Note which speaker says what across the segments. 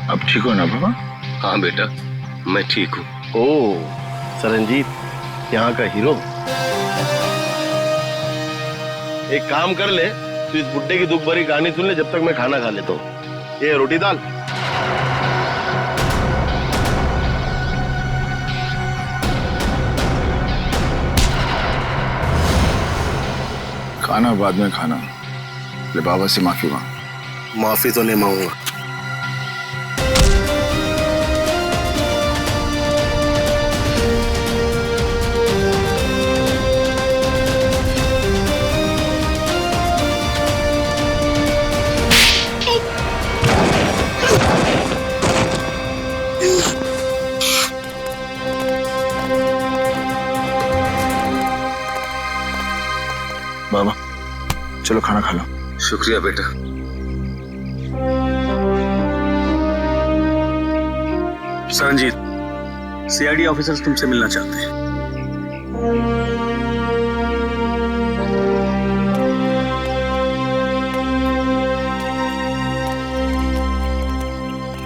Speaker 1: अब ठीक हो ना बाबा?
Speaker 2: हाँ बेटा, मैं ठीक हूँ।
Speaker 3: ओह, सरनजीत यहाँ का हीरो। एक काम कर ले, तू इस बुड्ढे की दुख भरी कहानी सुन ले जब तक मैं खाना खा लेता हूँ। ये रोटी दाल।
Speaker 1: खाना बाद में खाना। ले बाबा से माफी मांग।
Speaker 3: माफी तो नहीं मांगूंगा।
Speaker 1: बाबा चलो खाना खा लो।
Speaker 2: शुक्रिया बेटा।
Speaker 4: सरनजीत, सीआईडी ऑफिसर्स तुमसे मिलना चाहते हैं।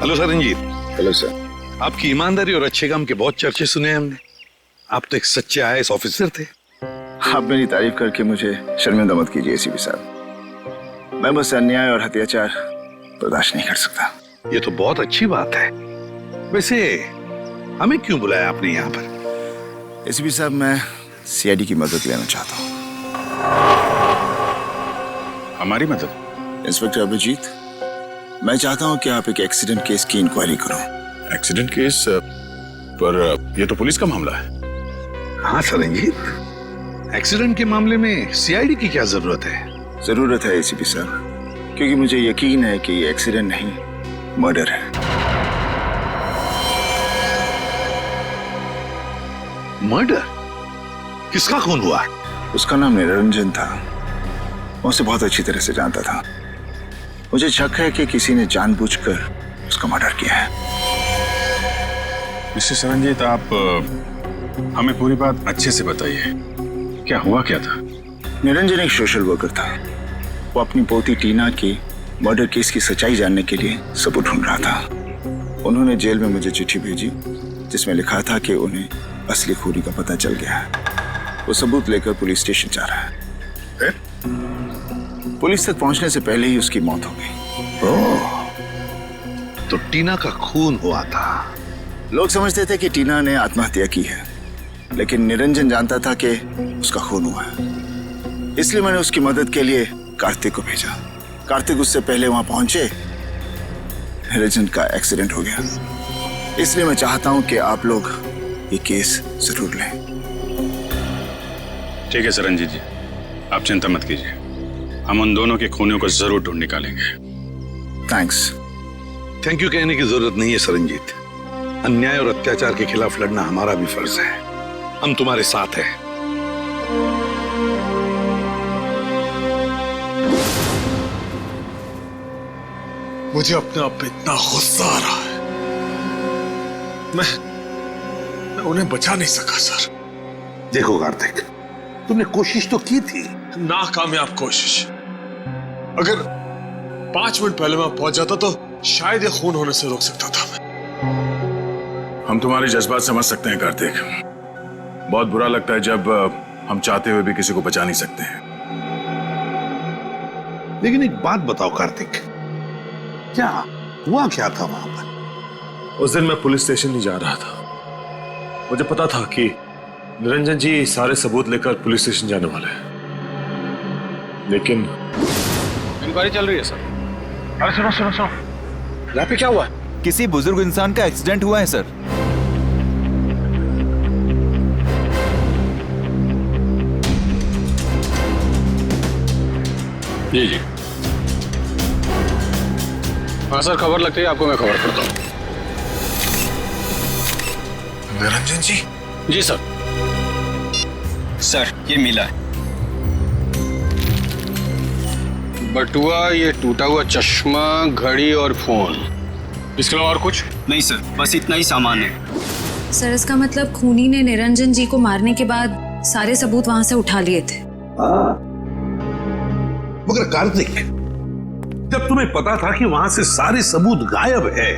Speaker 5: हेलो सरनजीत।
Speaker 1: Hello sir.
Speaker 5: आपकी ईमानदारी और अच्छे काम के बहुत चर्चे सुने हैं हमने। आप तो एक सच्चे आईएएस ऑफिसर थे।
Speaker 1: आप मेरी तारीफ करके मुझे शर्मिंदा मत कीजिए एसीपी साहब। मैं बस अन्याय और अत्याचार बर्दाश्त नहीं कर सकता।
Speaker 5: ये तो बहुत अच्छी बात है। वैसे हमें क्यों बुलाया आपने यहाँ पर?
Speaker 1: एसीपी साहब, मैं सीआईडी की मदद लेना चाहता हूँ।
Speaker 6: हमारी मदद?
Speaker 1: इंस्पेक्टर अभिजीत, मैं चाहता हूँ कि आप एक एक्सीडेंट केस की इंक्वायरी करो।
Speaker 6: Accident case? पर यह तो पुलिस का मामला है।
Speaker 5: हाँ सरनजीत, एक्सीडेंट के मामले में सीआईडी की क्या जरूरत है?
Speaker 1: जरूरत है एसीपी साहब, क्योंकि मुझे यकीन है कि ये एक्सीडेंट नहीं, मर्डर है।
Speaker 5: मर्डर? किसका खून हुआ?
Speaker 1: उसका नाम निरंजन था। मैं उसे बहुत अच्छी तरह से जानता था। मुझे शक है कि किसी ने जानबूझकर उसका मर्डर किया है।
Speaker 6: मिस्टर सरनजीत, आप हमें पूरी बात अच्छे से बताइए। क्या हुआ क्या था?
Speaker 1: निरंजन एक सोशल वर्कर था। वो अपनी पोती टीना की मर्डर केस की सच्चाई जानने के लिए सबूत ढूंढ रहा था। उन्होंने जेल में मुझे चिट्ठी भेजी जिसमें लिखा था कि उन्हें असली खूनी का पता चल गया है। वो सबूत लेकर पुलिस स्टेशन जा रहा है। पुलिस तक पहुंचने से पहले ही उसकी मौत हो गई।
Speaker 5: ओह, तो टीना का खून हुआ था।
Speaker 1: लोग समझते थे कि टीना ने आत्महत्या की है, लेकिन निरंजन जानता था कि उसका खून हुआ है। इसलिए मैंने उसकी मदद के लिए कार्तिक को भेजा। कार्तिक उससे पहले वहां पहुंचे। निरंजन का एक्सीडेंट हो गया। इसलिए मैं चाहता हूं कि आप लोग ये केस जरूर लें।
Speaker 6: ठीक है सरनजीत जी, आप चिंता मत कीजिए। हम उन दोनों के खूनियों को जरूर ढूंढ निकालेंगे।
Speaker 1: थैंक्स।
Speaker 5: थैंक यू कहने की जरूरत नहीं है सरनजीत। अन्याय और अत्याचार के खिलाफ लड़ना हमारा भी फर्ज है। हम तुम्हारे साथ हैं।
Speaker 7: मुझे अपने आप पे इतना गुस्सा आ रहा है। मैं उन्हें बचा नहीं सका सर।
Speaker 5: देखो कार्तिक, तुमने कोशिश तो की थी।
Speaker 7: नाकामयाब कोशिश। अगर 5 मिनट पहले मैं पहुंच जाता तो शायद ये खून होने से रोक सकता था मैं।
Speaker 6: हम तुम्हारे जज्बात समझ सकते हैं कार्तिक। बहुत बुरा लगता है जब हम चाहते हुए भी किसी को बचा नहीं सकते हैं।
Speaker 5: लेकिन एक बात बताओ कार्तिक, क्या हुआ क्या था वहां पर?
Speaker 7: उस दिन मैं पुलिस स्टेशन नहीं जा रहा था। मुझे पता था कि निरंजन जी सारे सबूत लेकर पुलिस स्टेशन जाने वाले हैं, लेकिन
Speaker 4: इंक्वायरी चल रही है सर।
Speaker 7: अरे सुनो सुनो सुनो, यहाँ पे क्या हुआ?
Speaker 8: किसी बुजुर्ग इंसान का एक्सीडेंट हुआ है सर।
Speaker 6: जी जी।
Speaker 4: हाँ सर, खबर लगती है आपको मैं खबर करता हूँ।
Speaker 7: निरंजन जी?
Speaker 4: जी सर।
Speaker 8: सर ये मिला है।
Speaker 4: बटुआ, ये टूटा हुआ चश्मा, घड़ी और फोन। इसके अलावा और कुछ
Speaker 8: नहीं सर, बस इतना ही सामान है।
Speaker 9: सर इसका मतलब खूनी ने निरंजन जी को मारने के बाद सारे सबूत वहां से उठा लिए थे।
Speaker 5: मगर कार्तिक, जब तुम्हें पता था कि वहां से सारे सबूत गायब है,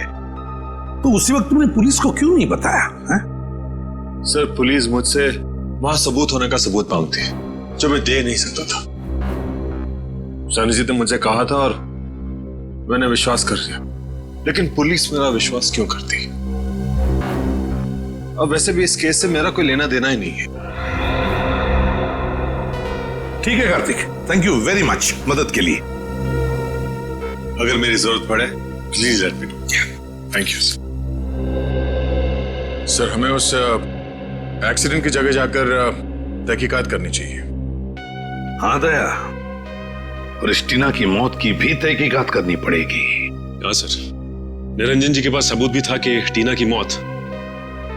Speaker 5: तो उसी वक्त तुमने पुलिस को क्यों नहीं बताया है?
Speaker 7: सर पुलिस मुझसे वहां सबूत होने का सबूत मांगती है जो मैं दे नहीं सकता था। सानिजीत ने मुझे कहा था और मैंने विश्वास कर लिया, लेकिन पुलिस मेरा विश्वास क्यों करती? अब वैसे भी इस केस से मेरा कोई लेना देना ही नहीं है।
Speaker 5: ठीक है Kartik, thank you very much मदद के लिए।
Speaker 7: अगर मेरी जरूरत पड़े please let me know. Thank you
Speaker 6: sir, हमें उस एक्सीडेंट की जगह जाकर तहकीकात करनी चाहिए।
Speaker 5: हाँ दया, और इस टीना की मौत की भी तहकीकात करनी पड़ेगी।
Speaker 7: हाँ सर, निरंजन जी के पास सबूत भी था कि टीना की मौत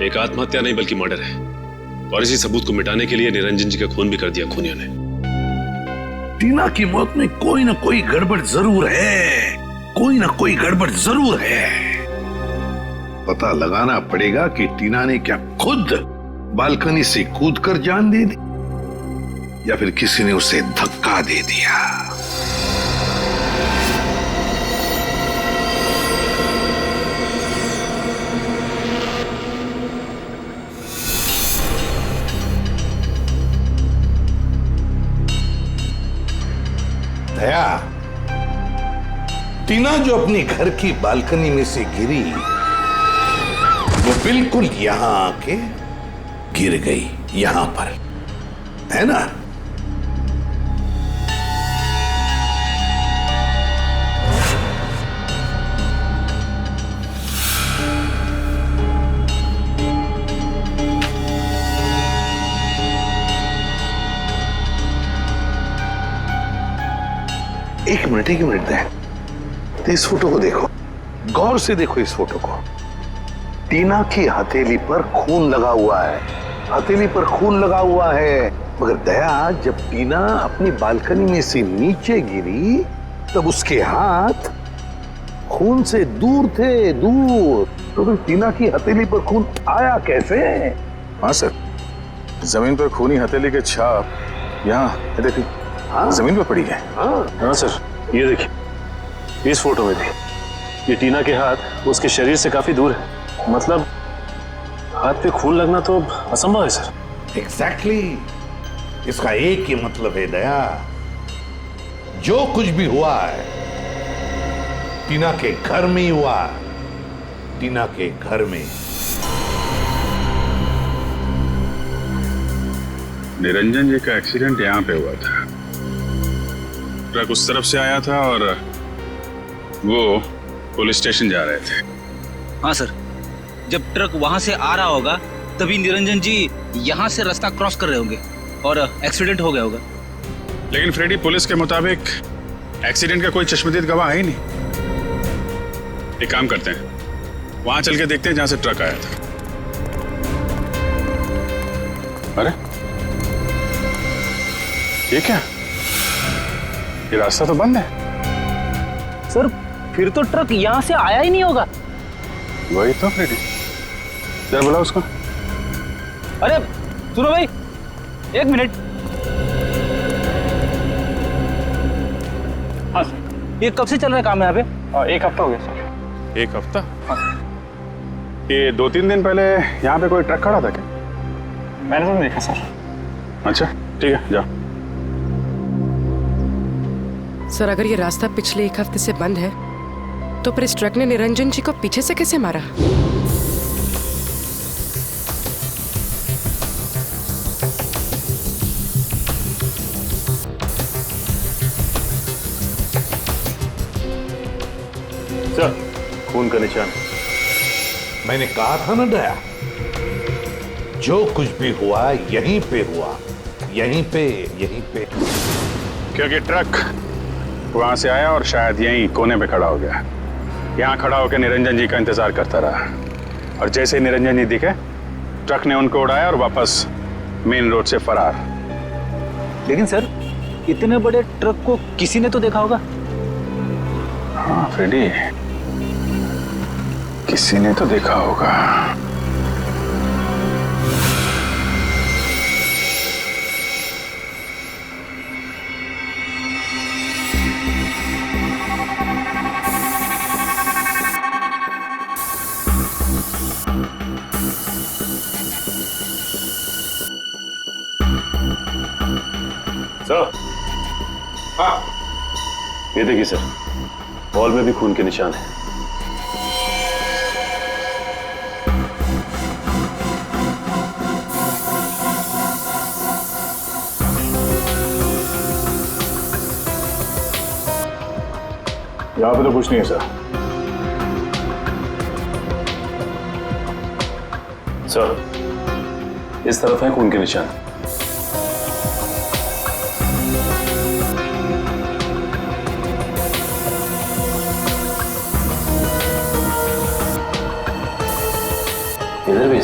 Speaker 7: एक आत्महत्या नहीं बल्कि मर्डर है, और इसी सबूत को मिटाने के लिए निरंजन जी का खून भी कर दिया खूनियों ने।
Speaker 5: टीना की मौत में कोई ना कोई गड़बड़ जरूर है, कोई ना कोई गड़बड़ जरूर है। पता लगाना पड़ेगा कि टीना ने क्या खुद बालकनी से कूदकर जान दे दी या फिर किसी ने उसे धक्का दे दिया। दया, टीना जो अपनी घर की बालकनी में से गिरी वो बिल्कुल यहां आके गिर गई, यहां पर, है ना? एक मिनट दे। तो इस फोटो को देखो, गौर से देखो इस फोटो को। टीना की हथेली पर खून लगा हुआ है, हथेली पर खून लगा हुआ है। मगर दया, जब टीना अपनी बालकनी में से नीचे गिरी तब उसके हाथ खून से दूर थे, दूर। तो फिर टीना की हथेली पर खून आया कैसे?
Speaker 6: हाँ सर, जमीन पर खूनी हथेली के छाप यहाँ देखिए,
Speaker 7: हाँ?
Speaker 6: जमीन पर पड़ी है।
Speaker 7: हाँ सर, ये देखिए इस फोटो में भी ये टीना के हाथ उसके शरीर से काफी दूर है, मतलब हाथ पे खून लगना तो असंभव है सर।
Speaker 5: एग्जैक्टली, इसका एक ही मतलब है दया, जो कुछ भी हुआ है टीना के घर में ही हुआ, टीना के घर में।
Speaker 6: निरंजन जी का एक्सीडेंट यहाँ पे हुआ था। ट्रक उस तरफ से आया था और वो पुलिस स्टेशन जा रहे थे।
Speaker 8: हाँ सर, जब ट्रक वहां से आ रहा होगा तभी निरंजन जी यहाँ से रास्ता क्रॉस कर रहे होंगे और एक्सीडेंट हो गया होगा।
Speaker 6: लेकिन फ्रेडी, पुलिस के मुताबिक एक्सीडेंट का कोई चश्मदीद गवाह है ही नहीं। एक काम करते हैं, वहां चल के देखते हैं जहां से ट्रक आया था। अरे ये क्या, ये रास्ता तो बंद है।
Speaker 8: सर फिर तो ट्रक यहाँ से आया ही नहीं होगा।
Speaker 6: वही तो फ्रेडी, जरा बुला उसको।
Speaker 8: अरे सुनो भाई, एक मिनट। हाँ ये कब से चल रहा है काम यहाँ पे?
Speaker 6: एक हफ्ता हो गया सर। एक हफ्ता? ये 2-3 दिन पहले यहाँ पे कोई ट्रक खड़ा था क्या? मैंने तो नहीं देखा सर। अच्छा ठीक है, जाओ।
Speaker 10: सर अगर ये रास्ता पिछले एक हफ्ते से बंद है तो फिर इस ट्रक ने निरंजन जी को पीछे से कैसे मारा?
Speaker 7: सर खून का निशान।
Speaker 5: मैंने कहा था ना दया, जो कुछ भी हुआ यहीं पे हुआ, यहीं पे, यहीं पे।
Speaker 6: क्योंकि ट्रक वहां से आया और शायद यहीं कोने पे खड़ा हो गया। यहाँ खड़ा होकर निरंजन जी का इंतजार करता रहा, और जैसे ही निरंजन जी दिखे ट्रक ने उनको उड़ाया और वापस मेन रोड से फरार।
Speaker 8: लेकिन सर इतने बड़े ट्रक को किसी ने तो देखा होगा।
Speaker 6: हाँ फ्रेडी, किसी ने तो देखा होगा।
Speaker 7: सर,
Speaker 5: हाँ,
Speaker 7: ये देखिए सर, वॉल में भी खून के निशान है।
Speaker 6: यहाँ पे तो कुछ नहीं है सर।
Speaker 7: सर, इस तरफ है खून के निशान। इधर भी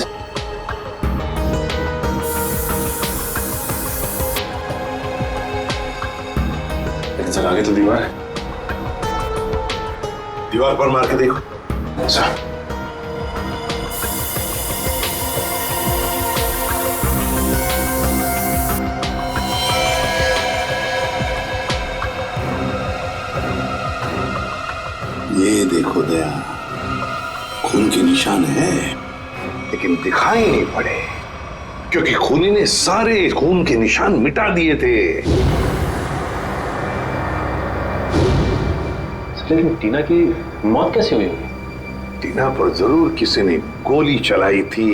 Speaker 7: लेकिन सर आगे तो दीवार है।
Speaker 5: दीवार पर मार के देखो।
Speaker 6: सर,
Speaker 5: ये देखो दया, खून के निशान है, लेकिन दिखाई नहीं पड़े क्योंकि खूनी ने सारे खून के निशान मिटा दिए थे।
Speaker 7: लेकिन टीना की मौत कैसे हुई होगी?
Speaker 5: टीना पर जरूर किसी ने गोली चलाई थी,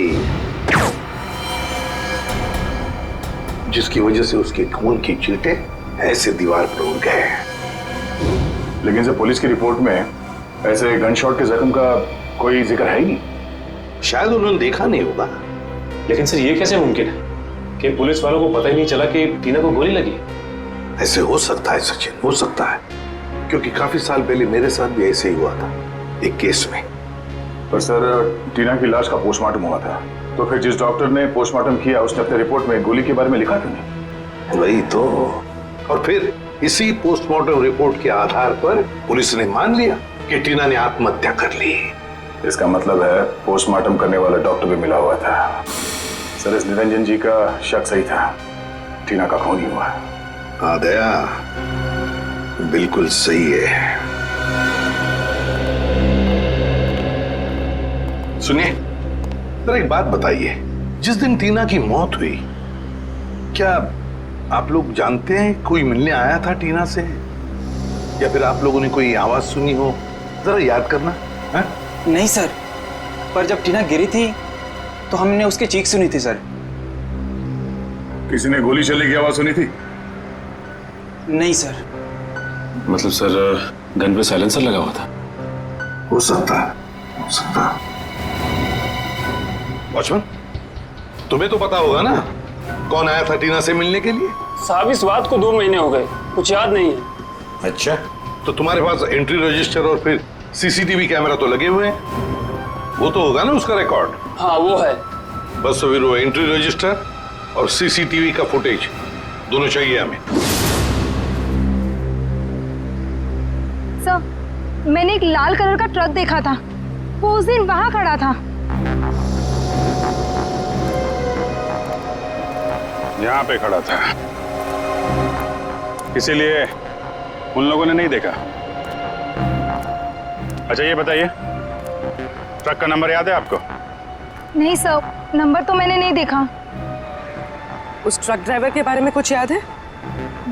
Speaker 5: जिसकी वजह से उसके खून की चींटे ऐसे दीवार पर उड़ गए।
Speaker 6: लेकिन सर पुलिस की रिपोर्ट में ऐसे गन शॉट के जख्म का कोई जिक्र है ही नहीं।
Speaker 5: शायद उन्होंने देखा नहीं होगा।
Speaker 7: लेकिन सर ये कैसे मुमकिन है कि पुलिस वालों को पता ही नहीं चला कि टीना को गोली लगी?
Speaker 5: ऐसे हो सकता है सचिन, हो सकता है, क्योंकि काफी साल पहले मेरे साथ भी ऐसे ही हुआ था एक केस में।
Speaker 6: पर सर टीना की लाश का पोस्टमार्टम हुआ था, तो फिर जिस डॉक्टर ने पोस्टमार्टम किया उसने अपने रिपोर्ट में गोली के बारे में लिखा क्यों नहीं?
Speaker 5: वही तो। और फिर इसी पोस्टमार्टम रिपोर्ट के आधार पर पुलिस ने मान लिया कि टीना ने आत्महत्या कर ली।
Speaker 6: इसका मतलब है पोस्टमार्टम करने वाला डॉक्टर भी मिला हुआ था। सर इस निरंजन जी का शक सही था, टीना का खून ही हुआ।
Speaker 5: हाँ दया, बिल्कुल सही है। सुनिए, जरा एक बात बताइए, जिस दिन टीना की मौत हुई, क्या आप लोग जानते हैं कोई मिलने आया था टीना से, या फिर आप लोगों ने कोई आवाज सुनी हो? जरा याद करना। है?
Speaker 11: नहीं सर, पर जब टीना गिरी थी तो हमने उसकी चीख सुनी थी सर।
Speaker 6: किसी ने गोली चलने की आवाज सुनी थी?
Speaker 11: नहीं सर।
Speaker 7: मतलब सर गन पे साइलेंसर लगा हुआ था?
Speaker 5: हो सकता है, हो सकता है। वॉचमैन, तुम्हें तो पता होगा ना कौन आया था टीना से मिलने के लिए?
Speaker 12: साहब इस बात को 2 महीने हो गए, कुछ याद नहीं है।
Speaker 5: अच्छा, तो तुम्हारे पास एंट्री रजिस्टर और फिर सीसीटीवी कैमरा तो लगे हुए हैं, वो तो होगा ना उसका रिकॉर्ड?
Speaker 12: हाँ वो है।
Speaker 5: बस फिर वो एंट्री रजिस्टर और सीसीटीवी का फुटेज दोनों चाहिए हमें।
Speaker 13: सर, मैंने एक लाल कलर का ट्रक देखा था, वो उस दिन वहां खड़ा था।
Speaker 6: यहाँ पे खड़ा था, इसीलिए उन लोगों ने नहीं देखा। अच्छा ये बताइए, ट्रक का नंबर याद है आपको?
Speaker 13: नहीं सर, नंबर तो मैंने नहीं देखा।
Speaker 10: उस ट्रक ड्राइवर के बारे में कुछ याद है?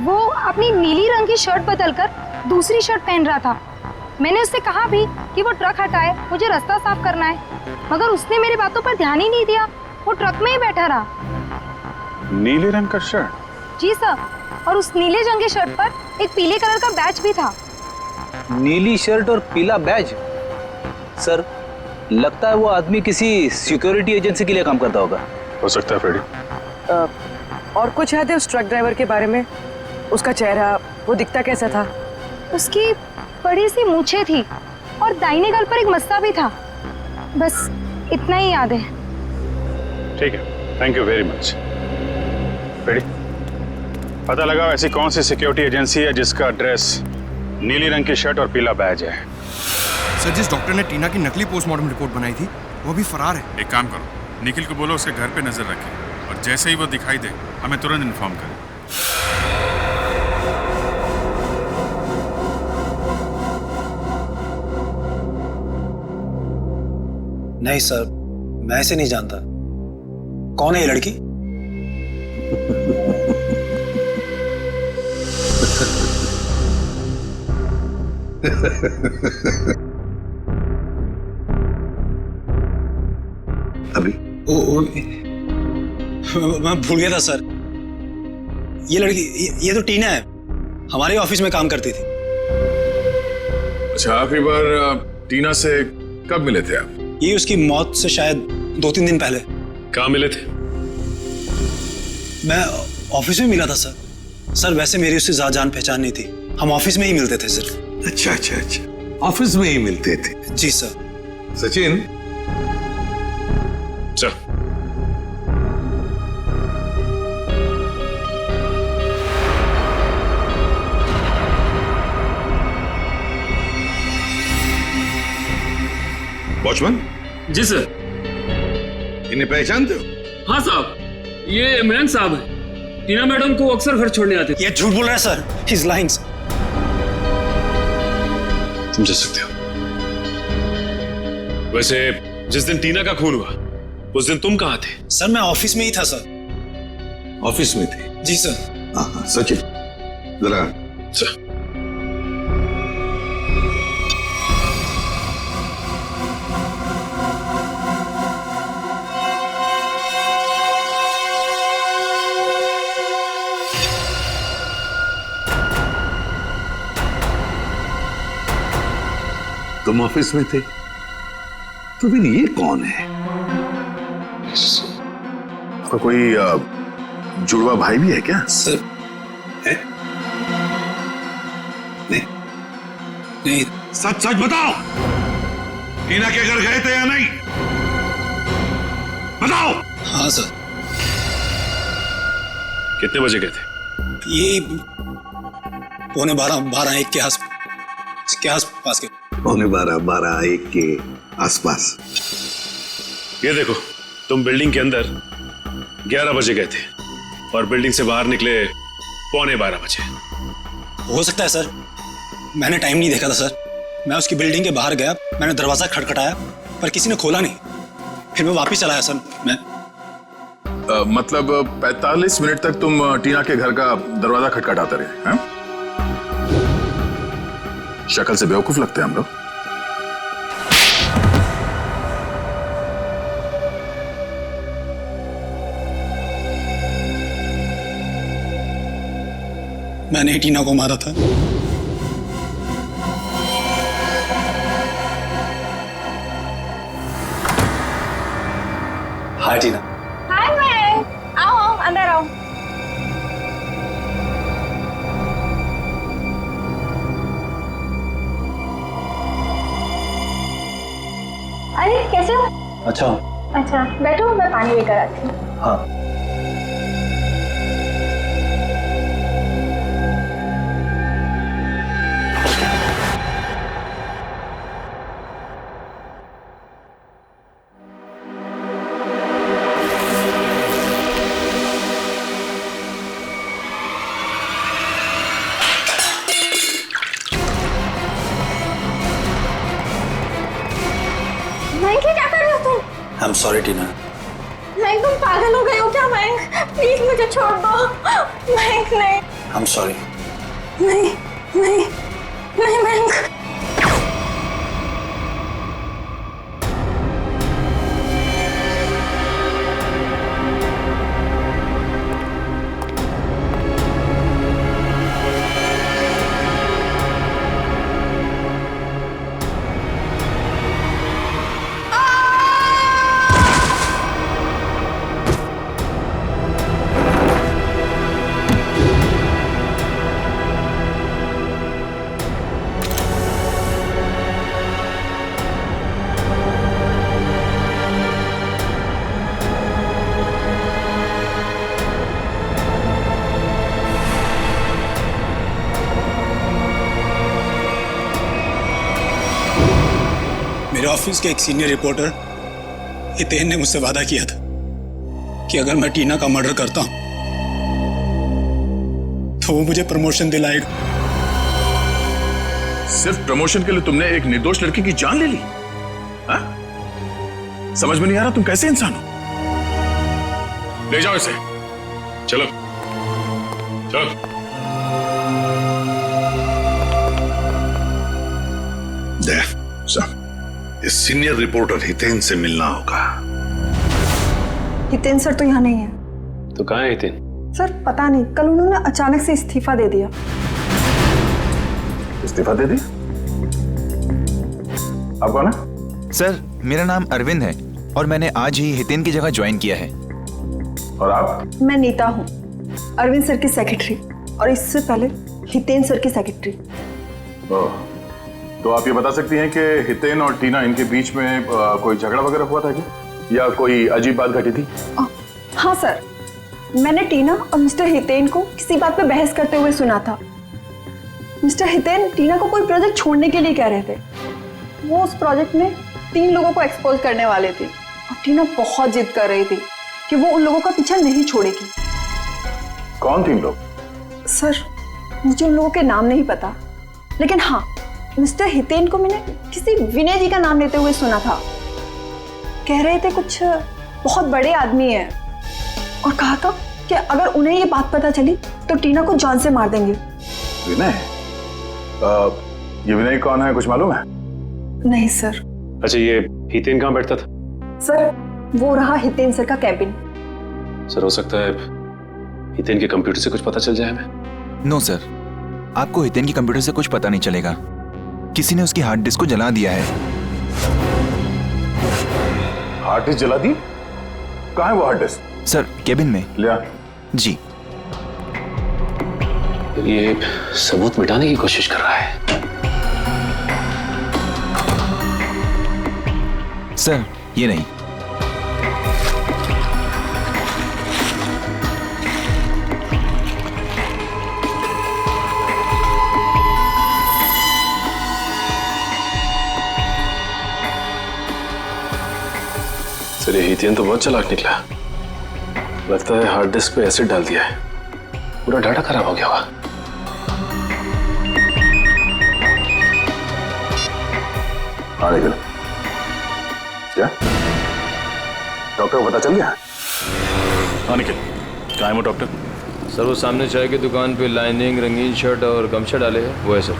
Speaker 13: वो अपनी नीली रंग की शर्ट बदलकर दूसरी शर्ट पहन रहा था। मैंने उससे कहा भी कि वो ट्रक हटाए, मुझे रास्ता साफ करना है, मगर उसने मेरी बातों पर ध्यान ही नहीं दिया, वो ट्रक में ही बैठा रहा।
Speaker 6: नीले रंग का शर्ट?
Speaker 13: जी सर, और उस नीले रंग के शर्ट पर एक पीले कलर का बैच भी था।
Speaker 8: नीली शर्ट और पीला बैज? सर लगता है वो आदमी किसी सिक्योरिटी एजेंसी के लिए काम करता होगा।
Speaker 6: हो सकता है फ्रेडी।
Speaker 10: और कुछ याद है उस ट्रक ड्राइवर के बारे में? उसका चेहरा, वो दिखता कैसा था?
Speaker 13: उसकी बड़ी सी मूछें थी और दाहिने गाल पर एक मस्सा भी था, बस इतना ही याद है।
Speaker 6: ठीक है, thank you very much. Freddy, पता लगाओ ऐसी कौन सी सिक्योरिटी एजेंसी है जिसका ड्रेस नीली रंग की शर्ट और पीला बैज है।
Speaker 14: सर, जिस डॉक्टर ने टीना की नकली पोस्टमार्टम रिपोर्ट बनाई थी वो भी फरार है।
Speaker 15: एक काम करो, निखिल को बोलो उसके घर पे नजर रखे और जैसे ही वो दिखाई दे हमें तुरंत इन्फॉर्म करें।
Speaker 11: नहीं सर, मैं ऐसे नहीं जानता। कौन है ये लड़की?
Speaker 5: अभी
Speaker 11: मैं भूल गया था सर। ये लड़की ये तो टीना है, हमारे ऑफिस में काम करती थी।
Speaker 16: अच्छा, आखिरी बार टीना से कब मिले थे आप?
Speaker 11: ये उसकी मौत से शायद 2-3 दिन पहले।
Speaker 7: कहाँ मिले थे?
Speaker 11: मैं ऑफिस में मिला था सर। सर वैसे मेरी उससे ज्यादा जान पहचान नहीं थी, हम ऑफिस में ही मिलते थे सिर्फ।
Speaker 5: अच्छा अच्छा अच्छा, ऑफिस में ही मिलते थे।
Speaker 11: जी सर।
Speaker 5: सचिन,
Speaker 7: चल।
Speaker 16: वॉचमैन?
Speaker 12: जी सर।
Speaker 16: इन्हें पहचानते हो?
Speaker 12: हाँ साहब, ये इमरान साहब है। टीना मैडम को अक्सर घर छोड़ने आते थे।
Speaker 11: ये झूठ बोल रहा है सर, ही इज लाइंग।
Speaker 7: तुम जा सकते हो। वैसे जिस दिन टीना का खून हुआ उस दिन तुम कहाँ थे?
Speaker 11: सर मैं ऑफिस में ही था सर।
Speaker 5: ऑफिस में थे?
Speaker 11: जी सर।
Speaker 5: हाँ सचिन जरा। तुम ऑफिस में थे तो फिर ये कौन है?
Speaker 16: आपका कोई जुड़वा भाई भी है क्या?
Speaker 11: सर है? नहीं।
Speaker 5: सच सच बताओ, टीना के घर गए थे या नहीं? बताओ।
Speaker 11: हाँ सर।
Speaker 7: कितने बजे गए थे?
Speaker 11: ये 11:45 के आसपास के।
Speaker 5: 11:45 के आसपास।
Speaker 7: ये देखो, तुम बिल्डिंग के अंदर 11 बजे गए थे और बिल्डिंग से बाहर निकले 11:15 बजे।
Speaker 11: हो सकता है सर, मैंने टाइम नहीं देखा था सर। मैं उसकी बिल्डिंग के बाहर गया, मैंने दरवाजा खटखटाया पर किसी ने खोला नहीं, फिर मैं वापस चला आया सर। मैं
Speaker 16: मतलब 45 मिनट तक तुम टीना के घर का दरवाजा खटखटाते रहे हैं? शक्ल से बेवकूफ लगते हैं हम लोग।
Speaker 11: मैंने टीना को मारा था। हाय टीना।
Speaker 13: हाय मैम, आओ अंदर आओ। अरे कैसे हो?
Speaker 11: अच्छा
Speaker 13: बैठो, मैं पानी लेकर आती हूँ।
Speaker 11: हाँ।
Speaker 13: क्या कर रहे हो तुम?
Speaker 11: आई एम सॉरी टीना।
Speaker 13: मैं तुम पागल हो गए हो क्या? मैं प्लीज मुझे छोड़ दो। मैं नहीं।
Speaker 11: I am sorry.
Speaker 13: नहीं नहीं नहीं मैं
Speaker 11: मेरे ऑफिस के एक सीनियर रिपोर्टर हितेन ने मुझसे वादा किया था कि अगर मैं टीना का मर्डर करता हूं तो वो मुझे प्रमोशन दिलाएगा।
Speaker 16: सिर्फ प्रमोशन के लिए तुमने एक निर्दोष लड़की की जान ले ली? हा? समझ में नहीं आ रहा तुम कैसे इंसान हो?
Speaker 7: ले जाओ इसे। चलो चलो।
Speaker 5: इस सीनियर रिपोर्टर हितेन से मिलना होगा।
Speaker 17: हितेन सर तो यहाँ नहीं है।
Speaker 7: तो कहाँ है हितेन?
Speaker 17: सर पता नहीं, कल उन्होंने अचानक से इस्तीफा दे दिया।
Speaker 16: इस्तीफा दे दी? आप कौन है?
Speaker 18: सर मेरा नाम अरविंद है और मैंने आज ही हितेन की जगह ज्वाइन किया है।
Speaker 16: और आप?
Speaker 17: मैं नीता हूँ, अरविंद सर की सेक्रेटरी, और इससे पहले हितेन सर की सेक्रेटरी।
Speaker 16: तो आप ये बता सकती हैं कि हितेन और टीना, इनके बीच में कोई झगड़ा वगैरह हुआ था क्या, या कोई अजीब बात घटी थी?
Speaker 17: हाँ सर, मैंने टीना और मिस्टर हितेन को किसी बात पे बहस करते हुए सुना था। मिस्टर हितेन टीना को कोई प्रोजेक्ट छोड़ने के लिए कह रहे थे। वो उस प्रोजेक्ट में 3 लोगों को एक्सपोज करने वाले थे और टीना बहुत जिद कर रही थी कि वो उन लोगों का पीछा नहीं छोड़ेगी।
Speaker 16: कौन 3 लोग?
Speaker 17: सर मुझे उन लोगों के नाम नहीं पता, लेकिन हाँ, मिस्टर हितेन को मैंने किसी विनय जी का नाम लेते हुए सुना था। कह रहे थे कुछ बहुत बड़े आदमी हैं और कहा था कि अगर उन्हें ये बात पता चली तो टीना को जान से मार देंगे।
Speaker 16: विनय? ये विनय कौन है, कुछ मालूम है?
Speaker 17: नहीं सर।
Speaker 7: अच्छा, ये हितेन कहाँ बैठता था?
Speaker 17: सर वो रहा हितेन सर का कैबिन।
Speaker 7: सर हो सकता है हितेन के कंप्यूटर से कुछ पता चल जाए हमें।
Speaker 18: नो सर, आपको हितेन की कंप्यूटर से कुछ पता नहीं चलेगा। किसी ने उसकी हार्ड डिस्क को जला दिया है।
Speaker 16: हार्ड डिस्क जला दी? कहाँ है वो हार्ड डिस्क?
Speaker 18: सर केबिन में।
Speaker 16: लिया?
Speaker 18: जी।
Speaker 7: ये सबूत मिटाने की कोशिश कर रहा है।
Speaker 18: सर ये नहीं।
Speaker 7: सर ये हितेन तो बहुत चालाक निकला। लगता है हार्ड डिस्क पे एसिड डाल दिया है, पूरा डाटा खराब हो गया होगा।
Speaker 16: हाँ निकल। क्या डॉक्टर को पता चल गया? हाँ निकल। कहाँ है वो डॉक्टर?
Speaker 19: सर वो सामने चाय की दुकान पे लाइनिंग, रंगीन शर्ट और गमछा डाले हैं, वो है सर।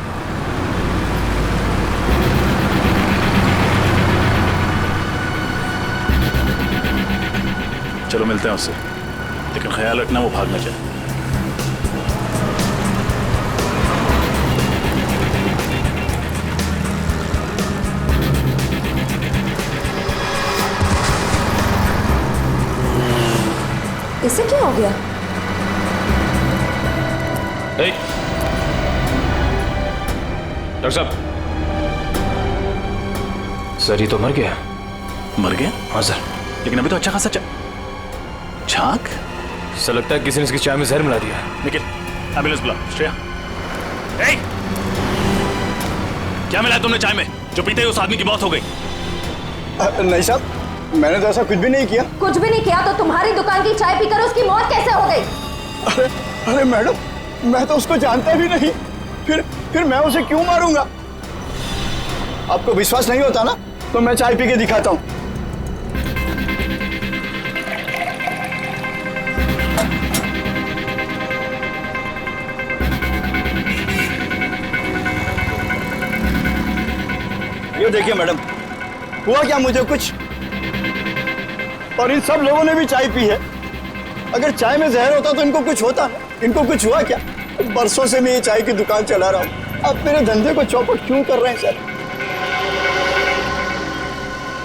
Speaker 16: चलो मिलते हैं उससे, लेकिन ख्याल रखना वो भाग ना जाए।
Speaker 9: इससे क्या हो गया?
Speaker 19: डॉक्टर साहब, सर ये तो मर गया।
Speaker 16: मर गया?
Speaker 19: हाँ सर।
Speaker 16: लेकिन अभी तो अच्छा खासा छाक।
Speaker 19: सर लगता है किसी ने इसकी चाय में जहर मिला दिया।
Speaker 16: निकल, एम्बुलेंस बुला। श्रेया, क्या मिला तुमने चाय में जो पीते ही उस आदमी की मौत हो गई?
Speaker 20: नहीं साहब, मैंने तो ऐसा कुछ भी नहीं किया।
Speaker 21: कुछ भी नहीं किया तो तुम्हारी दुकान की चाय पीकर उसकी मौत कैसे हो गई?
Speaker 20: अरे मैडम, मैं तो उसको जानता भी नहीं, फिर मैं उसे क्यों मारूंगा? आपको विश्वास नहीं होता ना, तो मैं चाय पी के दिखाता हूँ। ये देखिए मैडम, हुआ क्या मुझे कुछ, और इन सब लोगों ने भी चाय पी है। अगर चाय में जहर होता तो इनको कुछ होता ना, इनको कुछ हुआ क्या? बरसों से मैं ये चाय की दुकान चला रहा हूँ, आप मेरे धंधे को चौपट क्यों कर रहे हैं सर?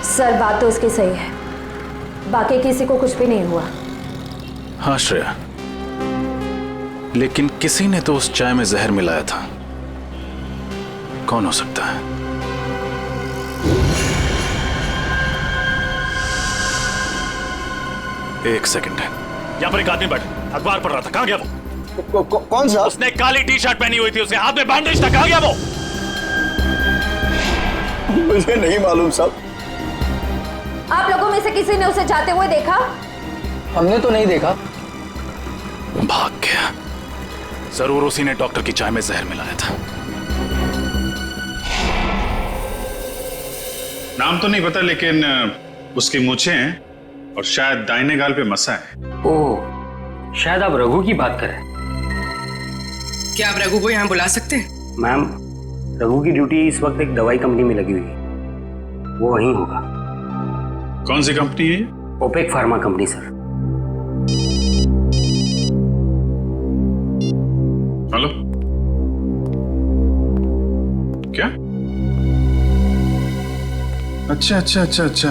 Speaker 21: सर बात तो उसकी सही है, बाकी किसी को कुछ भी नहीं हुआ।
Speaker 16: हाँ श्रेया, लेकिन किसी ने तो उस चाय में जहर मिलाया था। कौन हो सकता है? एक सेकंड है, यहाँ पर एक आदमी बैठा अखबार पढ़ रहा था, कहाँ गया वो?
Speaker 20: कौन सा?
Speaker 16: उसने काली टी शर्ट पहनी हुई थी, उसके हाथ में बैंडेज था, कहाँ गया वो?
Speaker 20: मुझे नहीं मालूम साहब।
Speaker 21: आप लोगों में से किसी ने उसे जाते हुए देखा?
Speaker 20: हमने तो नहीं देखा।
Speaker 16: भाग गया। जरूर उसी ने डॉक्टर की चाय में जहर मिलाया था।
Speaker 15: नाम तो नहीं पता, लेकिन उसकी मूछें हैं और शायद दाहिने गाल पे मसा है।
Speaker 22: ओह, शायद आप रघु की बात करें।
Speaker 10: क्या आप रघु को यहाँ बुला सकते हैं?
Speaker 22: मैम, रघु की ड्यूटी इस वक्त एक दवाई कंपनी में लगी हुई है। वो वहीं होगा।
Speaker 15: कौन सी कंपनी है?
Speaker 22: Opec pharma company sir.
Speaker 15: Hello, क्या? अच्छा अच्छा अच्छा अच्छा,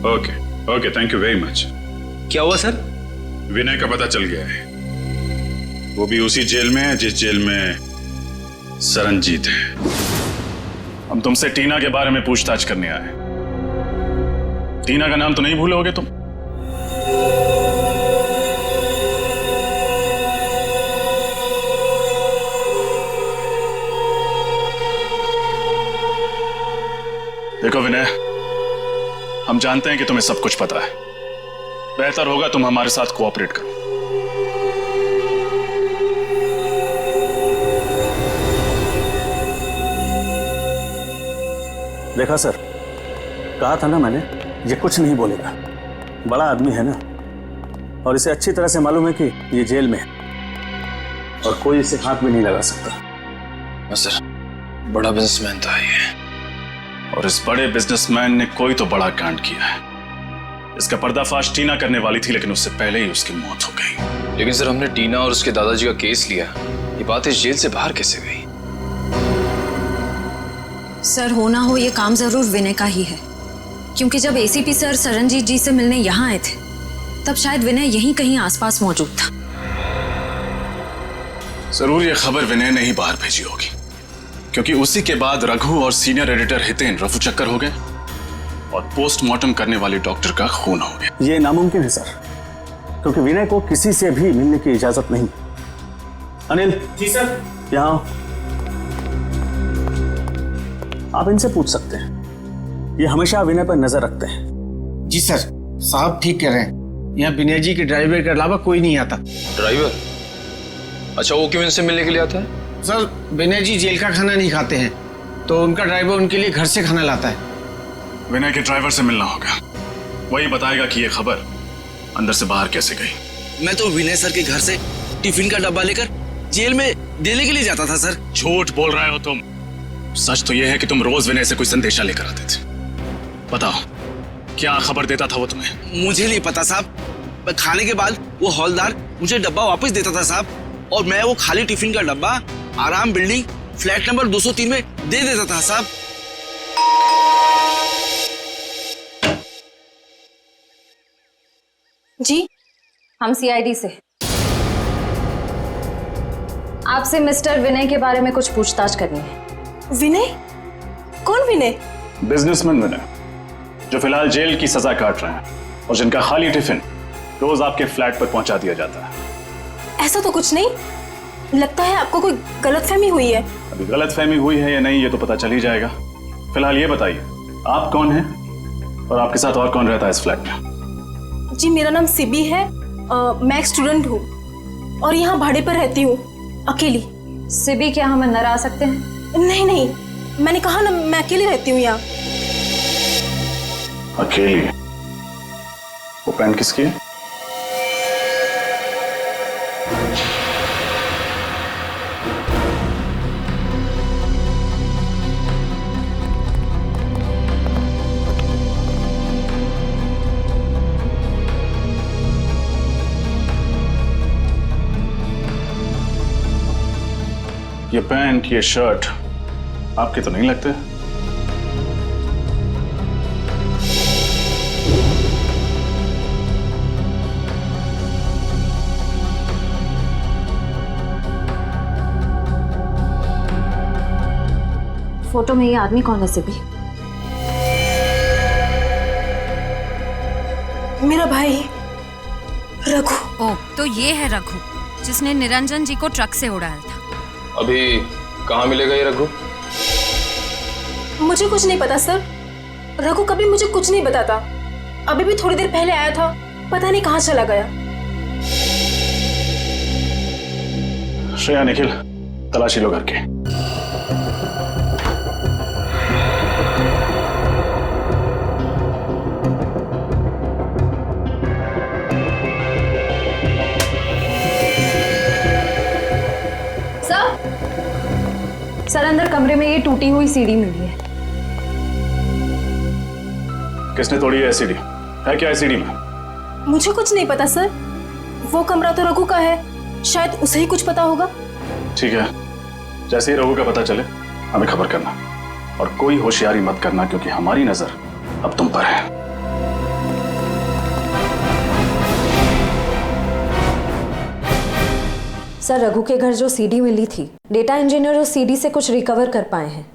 Speaker 15: okay okay, thank you very much.
Speaker 8: क्या हुआ सर?
Speaker 15: विनय का पता चल गया है। वो भी उसी जेल में है जिस जेल में सरनजीत है।
Speaker 6: हम तुमसे टीना के बारे में पूछताछ करने आए। टीना का नाम तो नहीं भूलोगे तुम? देखो विनय, हम जानते हैं कि तुम्हें सब कुछ पता है। बेहतर होगा तुम हमारे साथ कोऑपरेट करो।
Speaker 16: देखा सर, कहा था ना मैंने, ये कुछ नहीं बोलेगा। बड़ा आदमी है ना, और इसे अच्छी तरह से मालूम है कि ये जेल में है और कोई इसे हाथ भी नहीं लगा सकता।
Speaker 6: सर, बड़ा बिजनेसमैन था ये, और इस बड़े बिजनेसमैन ने कोई तो बड़ा कांड किया है। इसका पर्दाफाश टीना करने वाली थी, लेकिन उससे पहले ही उसकी मौत हो गई।
Speaker 19: लेकिन सर, हमने टीना और उसके दादाजी का केस लिया। ये बात इस जेल से बाहर कैसे गई?
Speaker 9: सर, हो ना हो ये काम जरूर विनय का ही है, क्योंकि जब एसीपी सर सरनजीत जी से मिलने यहाँ आए थे तब शायद विनय यहीं कहीं आसपास मौजूद था।
Speaker 6: जरूर ये खबर विनय ने ही बाहर भेजी होगी, क्योंकि उसी के बाद रघु और सीनियर एडिटर हितेन रफू चक्कर हो गए और पोस्टमार्टम करने वाले डॉक्टर का खून हो गया।
Speaker 16: ये नामुमकिन है सर, क्योंकि विनय को किसी से भी मिलने की इजाजत नहीं। अनिल
Speaker 12: जी सर।
Speaker 16: यहाँ आप इनसे पूछ सकते हैं, ये हमेशा विनय पर नजर रखते हैं।
Speaker 12: जी सर, साहब ठीक कह रहे हैं। यहाँ विनय जी के ड्राइवर के अलावा कोई नहीं आता।
Speaker 19: ड्राइवर? अच्छा, वो क्यों इनसे मिलने के लिए आता है?
Speaker 12: सर, विनय जी जेल का खाना नहीं खाते हैं, तो उनका ड्राइवर उनके लिए घर से खाना लाता है।
Speaker 6: विनय के ड्राइवर से मिलना होगा, वही बताएगा कि ये खबर अंदर से बाहर कैसे गई।
Speaker 2: मैं तो विनय सर के घर से टिफिन का डब्बा लेकर जेल में देने के लिए जाता था सर।
Speaker 6: झूठ बोल रहे हो तुम। सच तो यह है कि तुम रोज विनय से कोई संदेशा लेकर आते थे। बताओ, क्या खबर देता था वो तुम्हें?
Speaker 2: मुझे नहीं पता साहब। खाने के बाद वो हौलदार मुझे डब्बा वापस देता था साहब, और मैं वो खाली टिफिन का डब्बा आराम बिल्डिंग फ्लैट नंबर 203 में दे देता था साहब।
Speaker 9: जी, हम सीआईडी से। आपसे मिस्टर विनय के बारे में कुछ पूछताछ करनी है।
Speaker 17: विनय? कौन विनय?
Speaker 6: बिजनेसमैन विनय, जो फिलहाल जेल की सजा काट रहे हैं और जिनका खाली टिफिन रोज आपके फ्लैट पर पहुंचा दिया जाता है।
Speaker 17: ऐसा तो कुछ नहीं, लगता है आपको कोई गलतफहमी हुई है।
Speaker 6: अभी गलतफहमी हुई है या नहीं ये तो पता चल ही जाएगा। फिलहाल ये बताइए, आप कौन हैं और आपके साथ और कौन रहता है इस फ्लैट में?
Speaker 17: जी, मेरा नाम सिबी है। मैं एक स्टूडेंट हूँ और यहाँ भाड़े पर रहती हूँ, अकेली।
Speaker 9: सिबी, क्या हम अंदर आ सकते हैं?
Speaker 17: नहीं नहीं, मैंने कहा ना, मैं अकेली रहती हूँ यहाँ।
Speaker 6: अकेली? वो पेन किसकी है? ये पैंट, ये शर्ट आपके तो नहीं लगते?
Speaker 9: फोटो में ये आदमी कौन है सिबी?
Speaker 17: मेरा भाई रघु।
Speaker 9: ओ, तो ये है रघु जिसने निरंजन जी को ट्रक से उड़ाया था।
Speaker 19: अभी कहाँ मिलेगा ये रघु?
Speaker 17: मुझे कुछ नहीं पता सर। रघु कभी मुझे कुछ नहीं बताता। अभी भी थोड़ी देर पहले आया था, पता नहीं कहाँ चला गया।
Speaker 6: श्रेया, निखिल, तलाशी लो घर के।
Speaker 9: सर, अंदर कमरे में ये टूटी हुई सीढ़ी मिली है।
Speaker 6: किसने तोड़ी है एसीडी? है क्या एसीडी में?
Speaker 17: मुझे कुछ नहीं पता सर, वो कमरा तो रघु का है, शायद उसे ही कुछ पता होगा।
Speaker 6: ठीक है, जैसे ही रघु का पता चले हमें खबर करना, और कोई होशियारी मत करना क्योंकि हमारी नजर अब तुम पर है।
Speaker 21: सर, रघु के घर जो सीडी मिली थी, डेटा इंजीनियर उस सीडी से कुछ रिकवर कर पाए हैं।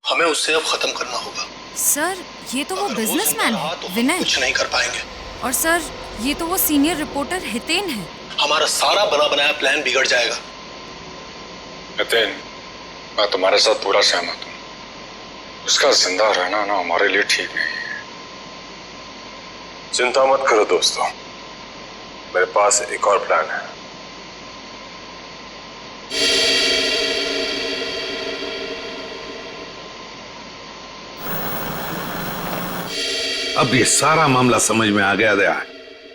Speaker 5: हमें उससे अब खत्म करना होगा।
Speaker 9: सर, ये तो वो बिजनेसमैन है विनय।
Speaker 5: कुछ नहीं कर पाएंगे।
Speaker 9: और सर, ये तो वो सीनियर रिपोर्टर हितेन है।
Speaker 5: हमारा सारा बना बनाया प्लान बिगड़ जाएगा।
Speaker 15: हितेन, मैं तुम्हारे साथ पूरा सहमत हूँ। उसका जिंदा रहना ना हमारे लिए ठीक नहीं है।
Speaker 7: चिंता मत करो दोस्तों, मेरे पास एक और प्लान है।
Speaker 5: अब ये सारा मामला समझ में आ गया।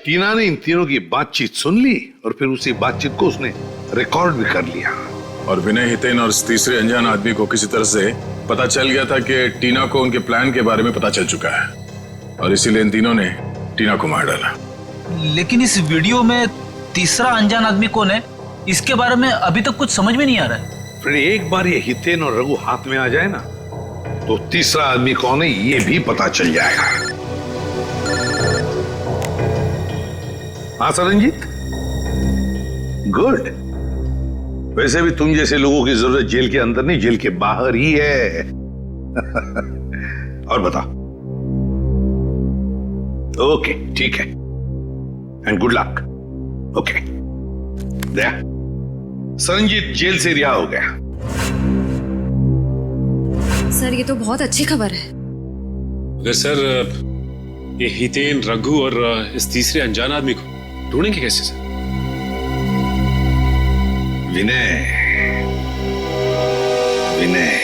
Speaker 5: टीना ने इन तीनों की बातचीत सुन ली और फिर उसी बातचीत को उसने रिकॉर्ड भी कर लिया।
Speaker 15: और विनय, हितेन और इस तीसरे अनजान आदमी को किसी तरह से पता चल गया था कि टीना को उनके प्लान के बारे में पता चल चुका है, और इसीलिए इन तीनों ने टीना को मार डाला।
Speaker 8: लेकिन इस वीडियो में तीसरा अनजान आदमी कौन है, इसके बारे में अभी तक कुछ समझ में नहीं आ रहा है।
Speaker 5: फिर एक बार ये हितेन और रघु हाथ में आ जाए ना, तो तीसरा आदमी कौन है ये भी पता चल जाएगा। हाँ सरनजीत, गुड। वैसे भी तुम जैसे लोगों की जरूरत जेल के अंदर नहीं, जेल के बाहर ही है। और बता। ओके, ठीक है, and good luck. Okay, Daya, Saranjit जेल से रिहा हो गया।
Speaker 9: सर, ये तो बहुत अच्छी खबर है।
Speaker 7: अगर सर ये हितेन, रघु और इस तीसरे अनजान आदमी को ढूंढेंगे कैसे सर?
Speaker 5: विनय, विनय,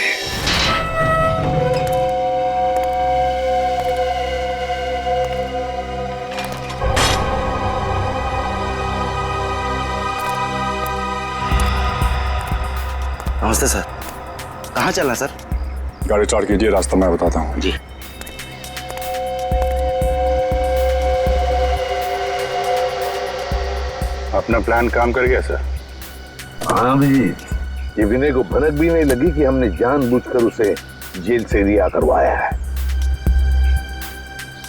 Speaker 2: नमस्ते सर। कहाँ चलना सर?
Speaker 6: गाड़ी स्टार्ट कीजिए, रास्ता मैं बताता हूँ।
Speaker 2: जी।
Speaker 6: अपना प्लान काम कर गया सर?
Speaker 5: हाँ भी, ये विनय को भनक भी नहीं लगी कि हमने जानबूझकर उसे जेल से रिहा करवाया है।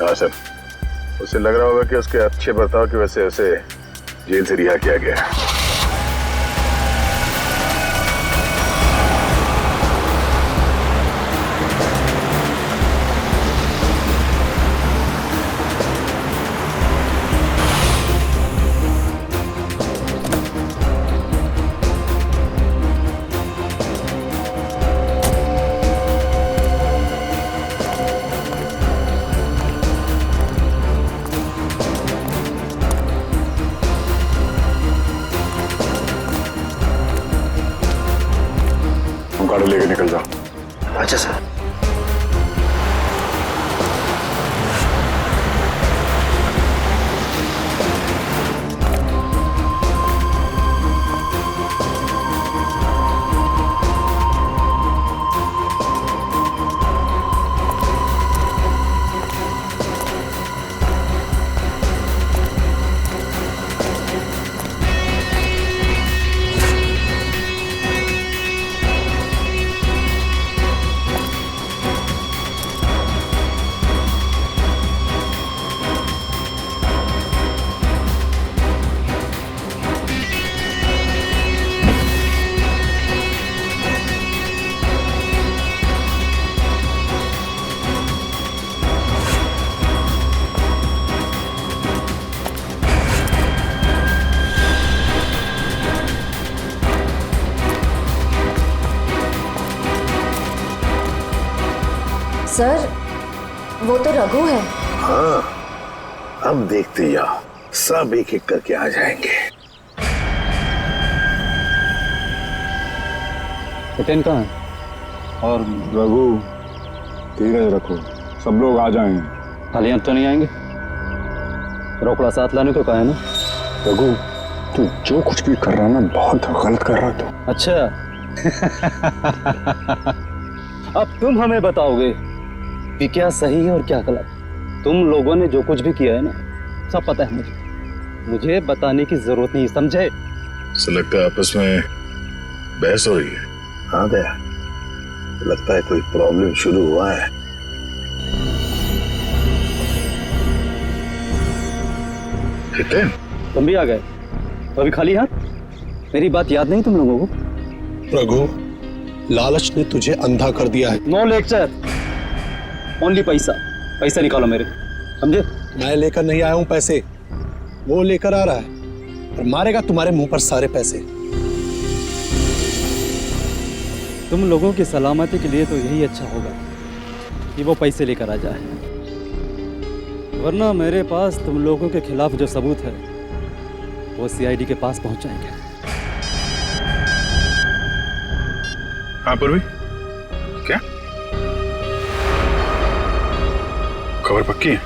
Speaker 6: हाँ सर, उसे लग रहा होगा कि उसके अच्छे बर्ताव की वजह से उसे जेल से रिहा किया गया है। गाड़ी लेके निकल जाओ।
Speaker 2: अच्छा सर।
Speaker 21: सर, वो तो रघु है।
Speaker 5: हाँ, अब देखते जाओ, सब एक एक करके आ जाएंगे।
Speaker 6: हितेन कहाँ है? और रघु? धीरज रखो, सब लोग आ जाएंगे।
Speaker 16: खाली हाथ तो नहीं आएंगे? रोकड़ा साथ लाने को कहा है ना?
Speaker 6: रघु, तू जो कुछ भी कर रहा है ना, बहुत गलत कर रहा है तू।
Speaker 16: अच्छा।
Speaker 1: अब तुम हमें बताओगे कि क्या सही है और क्या गलत। तुम लोगों ने जो कुछ भी किया है ना, सब पता है मुझे बताने की जरूरत नहीं, समझे?
Speaker 15: ऐसा लगता है आपस में बहस हो रही है।
Speaker 5: हाँ दया, लगता है कोई प्रॉब्लम शुरू हुआ है।
Speaker 15: हितेन,
Speaker 1: तुम भी आ गए? अभी खाली हाथ? मेरी बात याद नहीं तुम लोगों को?
Speaker 3: रघु, लालच ने तुझे अंधा कर दिया है।
Speaker 1: नो लेक्चर, ओनली पैसा। पैसा निकालो मेरे, समझे?
Speaker 3: मैं लेकर नहीं आया हूं पैसे, वो लेकर आ रहा है और मारेगा तुम्हारे मुंह पर सारे पैसे।
Speaker 1: तुम लोगों की सलामती के लिए तो यही अच्छा होगा कि वो पैसे लेकर आ जाए, वरना मेरे पास तुम लोगों के खिलाफ जो सबूत है वो सीआईडी के पास पहुंचाएंगे।
Speaker 6: हाँ पूर्वी, क्या खबर पक्की है?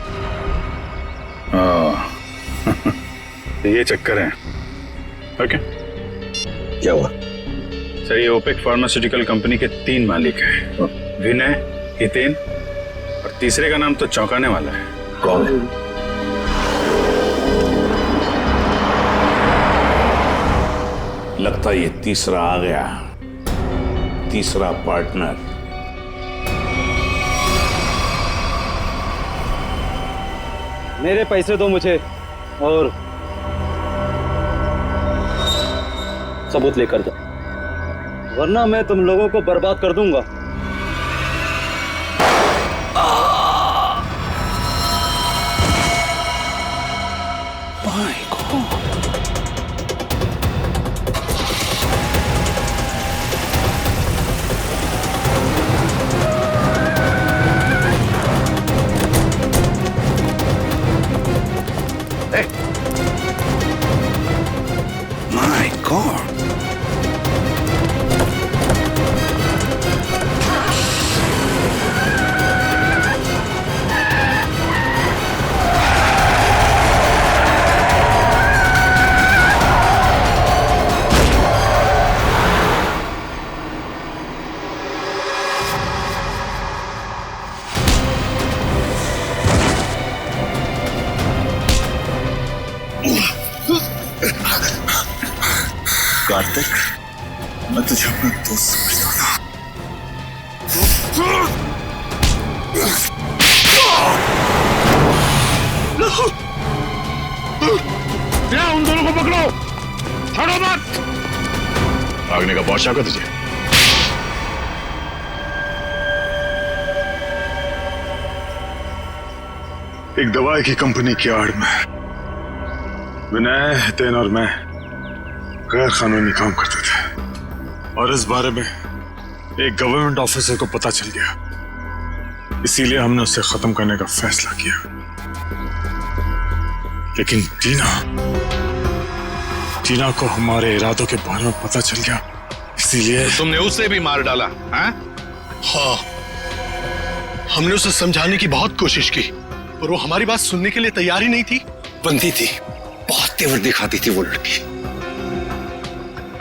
Speaker 6: ये चक्कर है। ओके,
Speaker 5: क्या हुआ?
Speaker 6: सर, ये ओपेक फार्मास्यूटिकल कंपनी के 3 मालिक हैं, विनय, हितेन और तीसरे का नाम तो चौंकाने वाला है।
Speaker 5: कौन है?
Speaker 23: लगता है ये तीसरा आ गया, तीसरा पार्टनर।
Speaker 1: मेरे पैसे दो मुझे और सबूत लेकर जाओ, वरना मैं तुम लोगों को बर्बाद कर दूंगा।
Speaker 5: My God. कार्तिक, मैं तुझे अपना दोस्त समझता था।
Speaker 15: उन दोनों को पकड़ो, छोड़ो मत। भागने का बहुत शौक है तुझे? एक दवाई की कंपनी की आड़ में विनय, हितेन और मैं गैर कानूनी काम करते थे और इस बारे में एक गवर्नमेंट ऑफिसर को पता चल गया, इसीलिए हमने उसे खत्म करने का फैसला किया। लेकिन टीना को हमारे इरादों के बारे में पता चल गया, इसीलिए
Speaker 5: तुमने उसे भी मार डाला?
Speaker 3: हाँ, हमने उसे समझाने की बहुत कोशिश की पर वो हमारी बात सुनने के लिए तैयार ही नहीं थी।
Speaker 5: बंदी थी, बहुत तेवर दिखाती थी वो लड़की।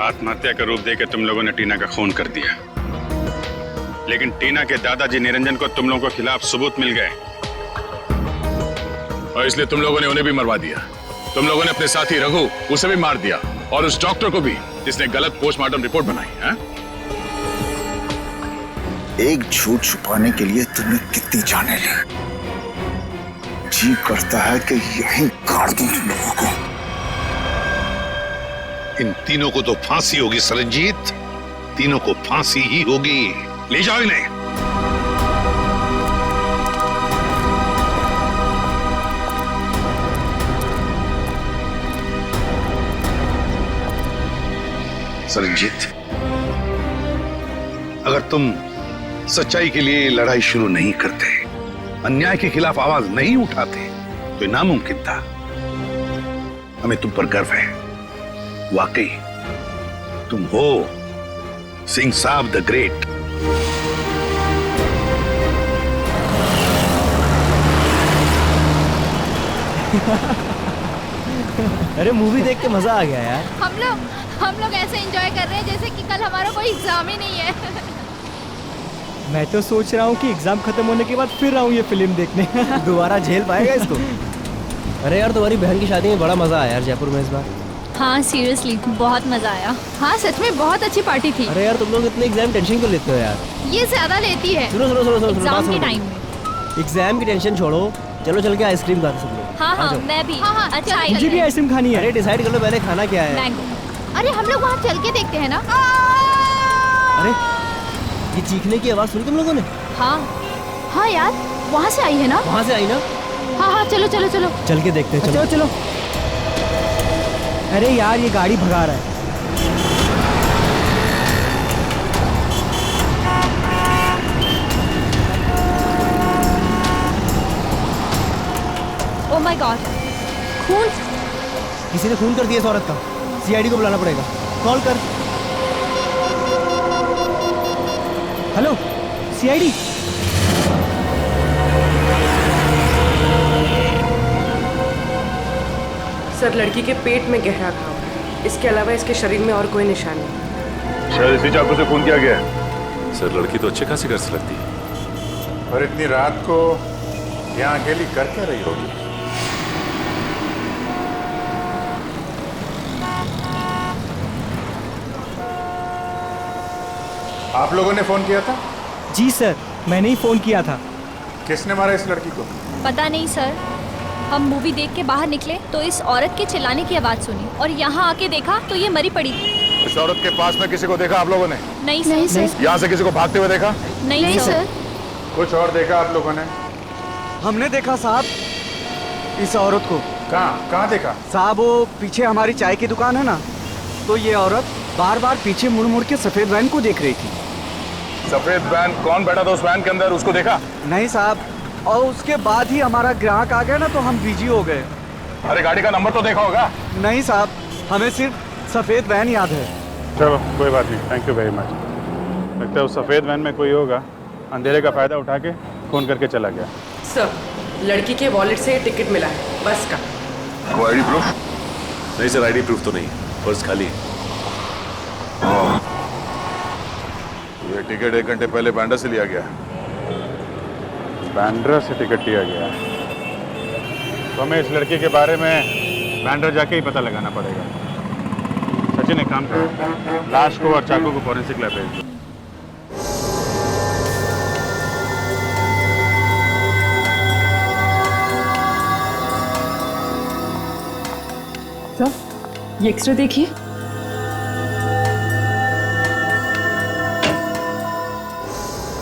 Speaker 6: आत्महत्या का रूप देकर तुम लोगों ने टीना का खून कर दिया, लेकिन टीना के दादाजी निरंजन को तुम लोगों के खिलाफ सबूत मिल गए
Speaker 15: और इसलिए तुम लोगों ने उन्हें भी मरवा दिया। तुम लोगों ने अपने साथी रघु, उसे भी मार दिया और उस डॉक्टर को भी जिसने गलत पोस्टमार्टम रिपोर्ट बनाई है।
Speaker 5: एक झूठ छुपाने के लिए तुमने कितनी जाने ली। जी करता है कि यहीं गाड़ दूं तुम लोगों को।
Speaker 24: इन तीनों को तो फांसी होगी सरनजीत, तीनों को फांसी ही होगी। ले जाओ इन्हें।
Speaker 5: सरनजीत, अगर तुम सच्चाई के लिए लड़ाई शुरू नहीं करते, अन्याय के खिलाफ आवाज नहीं उठाते, तो नामुमकिन था। हमें तुम पर गर्व है। वाकई तुम हो सिंह साहब द ग्रेट।
Speaker 25: अरे मूवी देख के मजा आ गया यार।
Speaker 26: हम लोग ऐसे एंजॉय कर रहे हैं जैसे कि कल हमारा कोई एग्जाम ही नहीं है।
Speaker 25: मैं तो सोच रहा हूँ कि एग्जाम खत्म होने के बाद फिर आऊँ ये फिल्म देखने। दोबारा झेल पाएगा इसको? अरे यार तुम्हारी बहन की शादी में बड़ा मजा आया यार जयपुर में इस बार।
Speaker 4: हाँ सीरियसली बहुत मजा आया। हाँ सच में बहुत अच्छी पार्टी थी।
Speaker 25: अरे यार तुम लोग इतने एग्जाम टेंशन क्यों लेते हो यार?
Speaker 4: ये ज्यादा लेती है।
Speaker 25: सुनो सुनो सुनो सुनो
Speaker 4: एग्जाम के टाइम में।
Speaker 25: एग्जाम की टेंशन छोड़ो, चलो चल के आइसक्रीम खाते सब लोग।
Speaker 4: हाँ हाँ मैं भी। हाँ अच्छा
Speaker 25: मुझे भी आइसक्रीम खानी है। अरे डिसाइड कर लो पहले खाना क्या है।
Speaker 4: मैंगो। अरे हम लोग वहाँ चल के देखते हैं ना।
Speaker 25: अरे ये चीखने की आवाज सुनी तुम लोगों ने?
Speaker 4: हाँ हाँ यार वहाँ से आई है ना?
Speaker 25: वहाँ से आई ना?
Speaker 4: हाँ हाँ चलो चलो चलो
Speaker 25: चल के देखते हैं। चलो चलो। अरे यार ये गाड़ी भगा रहा है।
Speaker 4: ओह माय गॉड, खून!
Speaker 25: किसी ने खून कर दिया इस औरत का। सीआईडी को बुलाना पड़ेगा। कॉल कर। Hello CID.
Speaker 10: सर लड़की के पेट में गहरा घाव है, इसके अलावा इसके शरीर में और कोई निशान नहीं।
Speaker 15: शायद इसी चाकू से खून किया गया है।
Speaker 7: सर लड़की तो अच्छे खासी घर से लगती है।
Speaker 15: और इतनी रात को यहाँ अकेली कर क्या रही होगी? आप लोगों ने फोन किया था?
Speaker 25: जी सर मैंने ही फोन किया था।
Speaker 15: किसने मारा इस लड़की को?
Speaker 4: पता नहीं सर, हम मूवी देख के बाहर निकले तो इस औरत के चिल्लाने की आवाज सुनी और यहाँ आके देखा तो ये मरी पड़ी थी।
Speaker 15: इस औरत के पास में किसी को देखा आप लोगों ने?
Speaker 4: नहीं सर।
Speaker 15: यहाँ से किसी को भागते हुए देखा?
Speaker 4: नहीं सर।
Speaker 15: कुछ और देखा आप लोगों ने?
Speaker 20: हमने देखा साहब इस औरत को।
Speaker 15: कहाँ देखा?
Speaker 20: साहब वो पीछे हमारी चाय की दुकान है ना, तो ये औरत बार बार पीछे मुड़ मुड़ के सफेद वैन को देख रही थी।
Speaker 15: सफेद वैन? कौन बैठा था उस वैन के अंदर, उसको देखा?
Speaker 20: नहीं साहब, और उसके बाद ही हमारा ग्राहक आ गया ना तो हम बिजी हो गए।
Speaker 15: अरे गाड़ी का नंबर तो देखा होगा?
Speaker 20: नहीं साहब, हमें सिर्फ सफेद वैन याद है।
Speaker 6: चलो कोई बात नहीं, थैंक यू वेरी मच। लगता है उस सफेद वैन में कोई होगा, अंधेरे का फायदा उठा के फोन करके चला गया।
Speaker 10: सर लड़की के वॉलेट से टिकट मिला है बस का।
Speaker 15: कोई आईडी प्रूफ?
Speaker 7: नहीं सर आईडी प्रूफ तो नहीं, पर्स खाली है।
Speaker 15: ये टिकट 1 घंटे पहले बैंड्रा से लिया गया।
Speaker 6: बैंड्रा से टिकट लिया गया? तो हमें इस लड़के के बारे में बैंड्रा जाके ही पता लगाना पड़ेगा। सचिन एक काम करो, लाश को और चाकू को फॉरेंसिक लैब भेज दो।
Speaker 10: सर ये एक्सरे देखिए।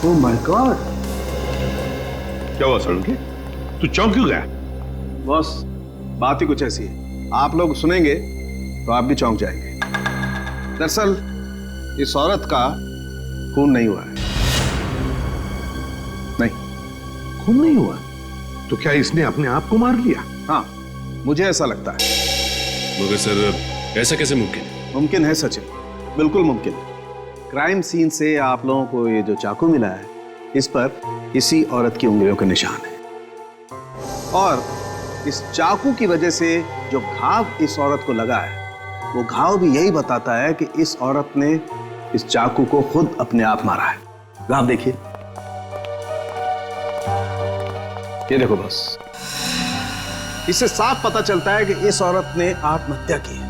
Speaker 5: ओह माय गॉड, क्या हुआ सड़के? तू चौंक क्यों गया?
Speaker 20: बॉस बात ही कुछ ऐसी है, आप लोग सुनेंगे तो आप भी चौंक जाएंगे। दरअसल इस औरत का खून नहीं हुआ है। नहीं
Speaker 5: खून नहीं हुआ? तो क्या इसने अपने आप को मार लिया?
Speaker 20: हाँ मुझे ऐसा लगता है।
Speaker 7: मगर सर ऐसा कैसे मुमकिन है?
Speaker 20: मुमकिन है सचिन, बिल्कुल मुमकिन है। क्राइम सीन से आप लोगों को ये जो चाकू मिला है इस पर इसी औरत की उंगलियों का निशान है, और इस चाकू की वजह से जो घाव इस औरत को लगा है वो घाव भी यही बताता है कि इस औरत ने इस चाकू को खुद अपने आप मारा है। घाव देखिए, ये देखो बस, इससे साफ पता चलता है कि इस औरत ने आत्महत्या की है।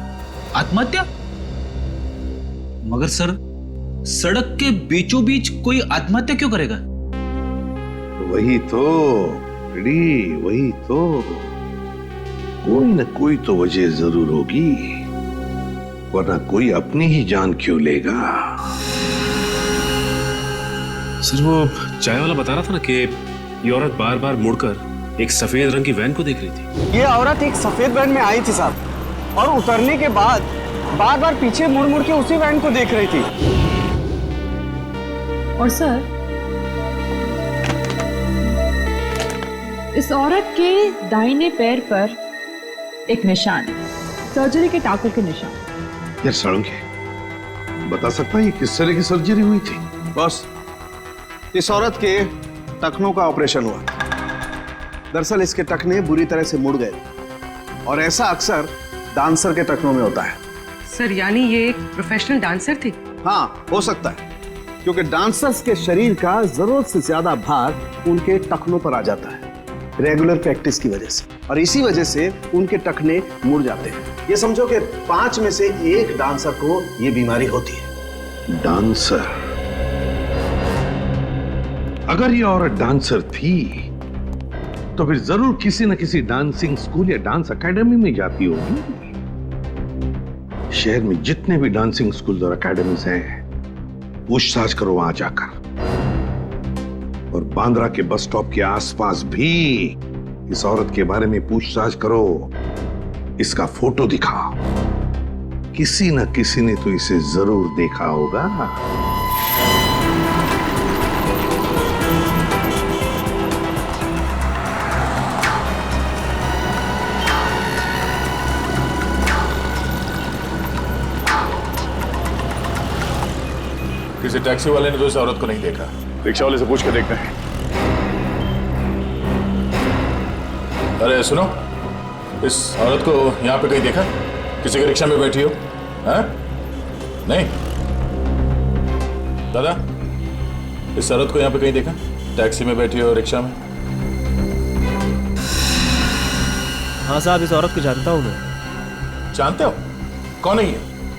Speaker 8: आत्महत्या? मगर सर सड़क के बीचों बीच कोई आत्महत्या क्यों करेगा?
Speaker 5: वही तो रेडी, वही तो, कोई न कोई तो वजह जरूर होगी, वरना कोई अपनी ही जान क्यों लेगा?
Speaker 7: सर वो चाय वाला बता रहा था ना कि ये औरत बार बार मुड़कर एक सफेद रंग की वैन को देख रही थी।
Speaker 20: ये औरत एक सफेद वैन में आई थी साहब, और उतरने के बाद बार बार पीछे मुड़ मुड़ के उसी वैन को देख रही थी।
Speaker 11: और सर इस औरत के दाहिने पैर पर एक निशान है, सर्जरी के टाकों के निशान।
Speaker 5: यार सड़के, बता सकता है ये किस तरह की सर्जरी हुई थी?
Speaker 20: बस इस औरत के टखनों का ऑपरेशन हुआ। दरअसल इसके टखने बुरी तरह से मुड़ गए, और ऐसा अक्सर डांसर के टखनों में होता है।
Speaker 10: सर यानी ये एक प्रोफेशनल डांसर थी?
Speaker 20: हाँ हो सकता है, क्योंकि डांसर्स के शरीर का जरूरत से ज्यादा भार उनके टखनों पर आ जाता है रेगुलर प्रैक्टिस की वजह से, और इसी वजह से उनके टखने मुड़ जाते हैं। ये समझो कि 5 में से 1 डांसर को ये बीमारी होती है।
Speaker 5: डांसर? अगर ये औरत डांसर थी तो फिर जरूर किसी न किसी डांसिंग स्कूल या डांस एकेडमी में जाती होगी। शहर में जितने भी डांसिंग स्कूल और एकेडमीज हैं, पूछताछ करो वहां जाकर, और बांद्रा के बस स्टॉप के आसपास भी इस औरत के बारे में पूछताछ करो। इसका फोटो दिखाओ, किसी न किसी ने तो इसे जरूर देखा होगा।
Speaker 7: किसी टैक्सी वाले ने तो इस औरत को नहीं देखा। रिक्शा वाले से पूछ के देखते हैं। अरे सुनो, इस औरत को यहाँ पे कहीं देखा? किसी के रिक्शा में बैठी हो? हैं? नहीं? दादा, इस औरत को यहाँ पे कहीं देखा? टैक्सी में बैठी हो, रिक्शा में?
Speaker 25: हाँ साहब, इस औरत को जानता हूँ मैं।
Speaker 7: जानते हो? कौन है ये?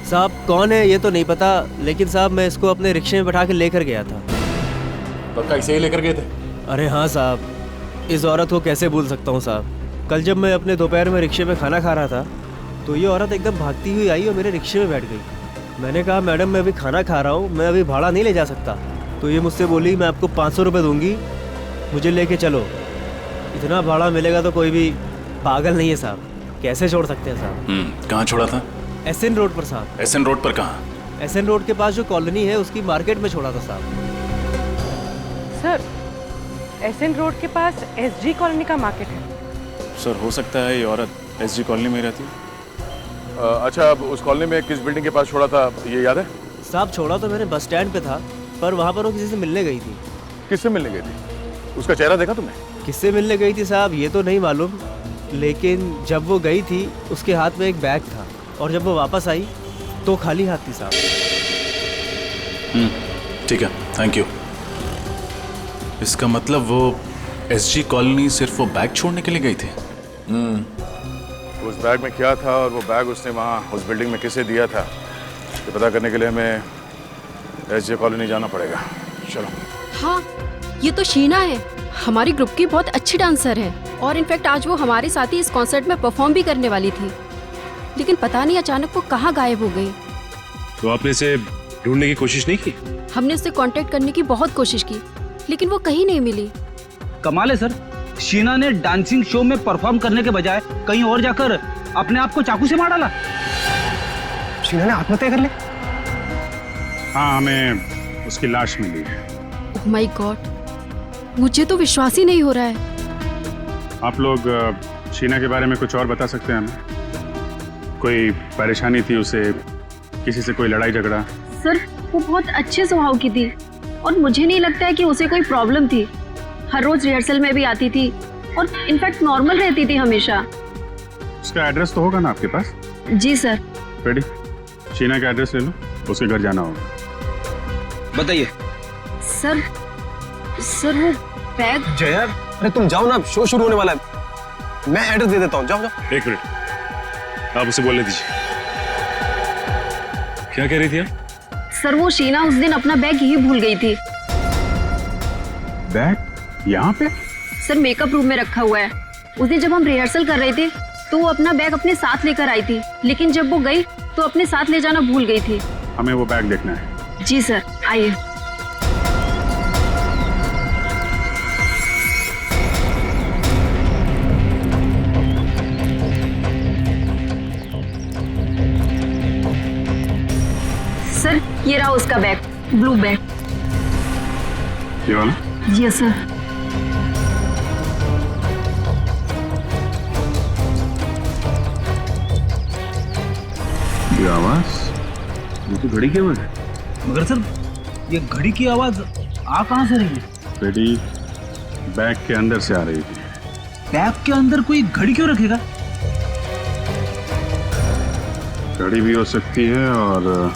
Speaker 25: साहब कौन है ये तो नहीं पता, लेकिन साहब मैं इसको अपने रिक्शे में बैठा के लेकर गया था।
Speaker 7: पक्का इसे ही लेकर गए थे?
Speaker 25: अरे हाँ साहब, इस औरत को कैसे भूल सकता हूँ साहब। कल जब मैं अपने दोपहर में रिक्शे में खाना खा रहा था तो ये औरत एकदम भागती हुई आई और मेरे रिक्शे में बैठ गई। मैंने कहा मैडम मैं अभी खाना खा रहा हूँ, मैं अभी भाड़ा नहीं ले जा सकता। तो ये मुझसे बोली मैं आपको 500 रुपये दूंगी, मुझे लेके चलो। इतना भाड़ा मिलेगा तो कोई भी पागल नहीं है साहब, कैसे छोड़ सकते हैं साहब।
Speaker 7: कहाँ छोड़ा था?
Speaker 25: एसएन रोड पर साहब।
Speaker 7: एसएन रोड पर कहाँ?
Speaker 25: एसएन रोड के पास जो कॉलोनी है उसकी मार्केट में छोड़ा था साहब।
Speaker 10: सर, एसएन रोड के पास एसजी कॉलोनी का मार्केट है।
Speaker 7: सर हो सकता है ये औरत एसजी कॉलोनी में रहती है। अच्छा, अब उस कॉलोनी में किस बिल्डिंग के पास छोड़ा था ये याद है?
Speaker 25: साहब छोड़ा तो मैंने बस स्टैंड पे था, पर वहाँ पर वो किसी से मिलने गई थी।
Speaker 7: किससे मिलने गई थी? उसका चेहरा देखा तुमने?
Speaker 25: किससे मिलने गई थी साहब ये तो नहीं मालूम, लेकिन जब वो गई थी उसके हाथ में एक बैग था और जब वो वापस आई तो खाली हाथ थी साहब।
Speaker 7: ठीक है, थैंक यू। इसका मतलब वो एसजी कॉलोनी सिर्फ वो बैग छोड़ने के लिए गई थी? उस बैग में क्या था और वो बैग उसने वहाँ उस बिल्डिंग में किसे दिया था, ये पता करने के लिए हमें एसजी कॉलोनी जाना पड़ेगा। चलो।
Speaker 12: हाँ, ये तो शीना है, हमारी ग्रुप की बहुत अच्छी डांसर है और इनफैक्ट आज वो हमारे साथ ही इस कॉन्सर्ट में परफॉर्म भी करने वाली थी, लेकिन पता नहीं अचानक वो कहाँ गायब हो गई।
Speaker 6: तो आपने इसे ढूंढने की कोशिश नहीं की?
Speaker 12: हमने उससे कांटेक्ट करने की बहुत कोशिश की, लेकिन वो कहीं नहीं मिली।
Speaker 8: कमाल है सर, शीना ने डांसिंग शो में परफॉर्म करने के बजाय कहीं और जाकर अपने आप को चाकू से मार डाला।
Speaker 25: शीना ने आत्महत्या कर ली?
Speaker 6: हाँ, हमें उसकी लाश मिली है।
Speaker 12: ओह माय गॉड, मुझे तो विश्वास ही नहीं हो रहा है।
Speaker 6: आप लोग शीना के बारे में कुछ और बता सकते हैं हमें? कोई परेशानी थी उसे, किसी से कोई लड़ाई झगड़ा?
Speaker 12: सर वो बहुत अच्छे स्वभाव की थी और मुझे नहीं लगता है कि उसे कोई प्रॉब्लम थी। हर रोज रिहर्सल में भी आती थी और इनफैक्ट नॉर्मल रहती थी हमेशा।
Speaker 6: उसका एड्रेस तो होगा ना आपके पास?
Speaker 12: जी सर।
Speaker 6: रेडी, शीना का एड्रेस ले लो, उसके घर जाना होगा।
Speaker 8: बताइए।
Speaker 12: सर वो बैग।
Speaker 25: जया, अरे तुम जाओ ना, शो शुरू होने वाला है। मैं एड्रेस दे देता हूँ, जाओ जाओ।
Speaker 6: एक मिनट, आप उसे बोलने दीजिए। क्या कह रही थी आप?
Speaker 12: सर वो शीना उस दिन अपना बैग यही भूल गई थी।
Speaker 6: बैग यहाँ पे?
Speaker 12: सर मेकअप रूम में रखा हुआ है। उस दिन जब हम रिहर्सल कर रहे थे तो वो अपना बैग अपने साथ लेकर आई थी, लेकिन जब वो गई तो अपने साथ ले जाना भूल गई थी।
Speaker 6: हमें वो बैग देखना है।
Speaker 12: जी सर, आइए। सर ये रहा उसका बैग, ब्लू बैग।
Speaker 6: ये वाला?
Speaker 12: Yes sir.
Speaker 6: ये आवाज, ये तो घड़ी की आवाज है।
Speaker 8: मगर सर ये घड़ी की आवाज आ कहाँ से रही है?
Speaker 6: घड़ी बैग के अंदर से आ रही थी।
Speaker 8: बैग के अंदर कोई घड़ी क्यों रखेगा?
Speaker 6: घड़ी भी हो सकती है और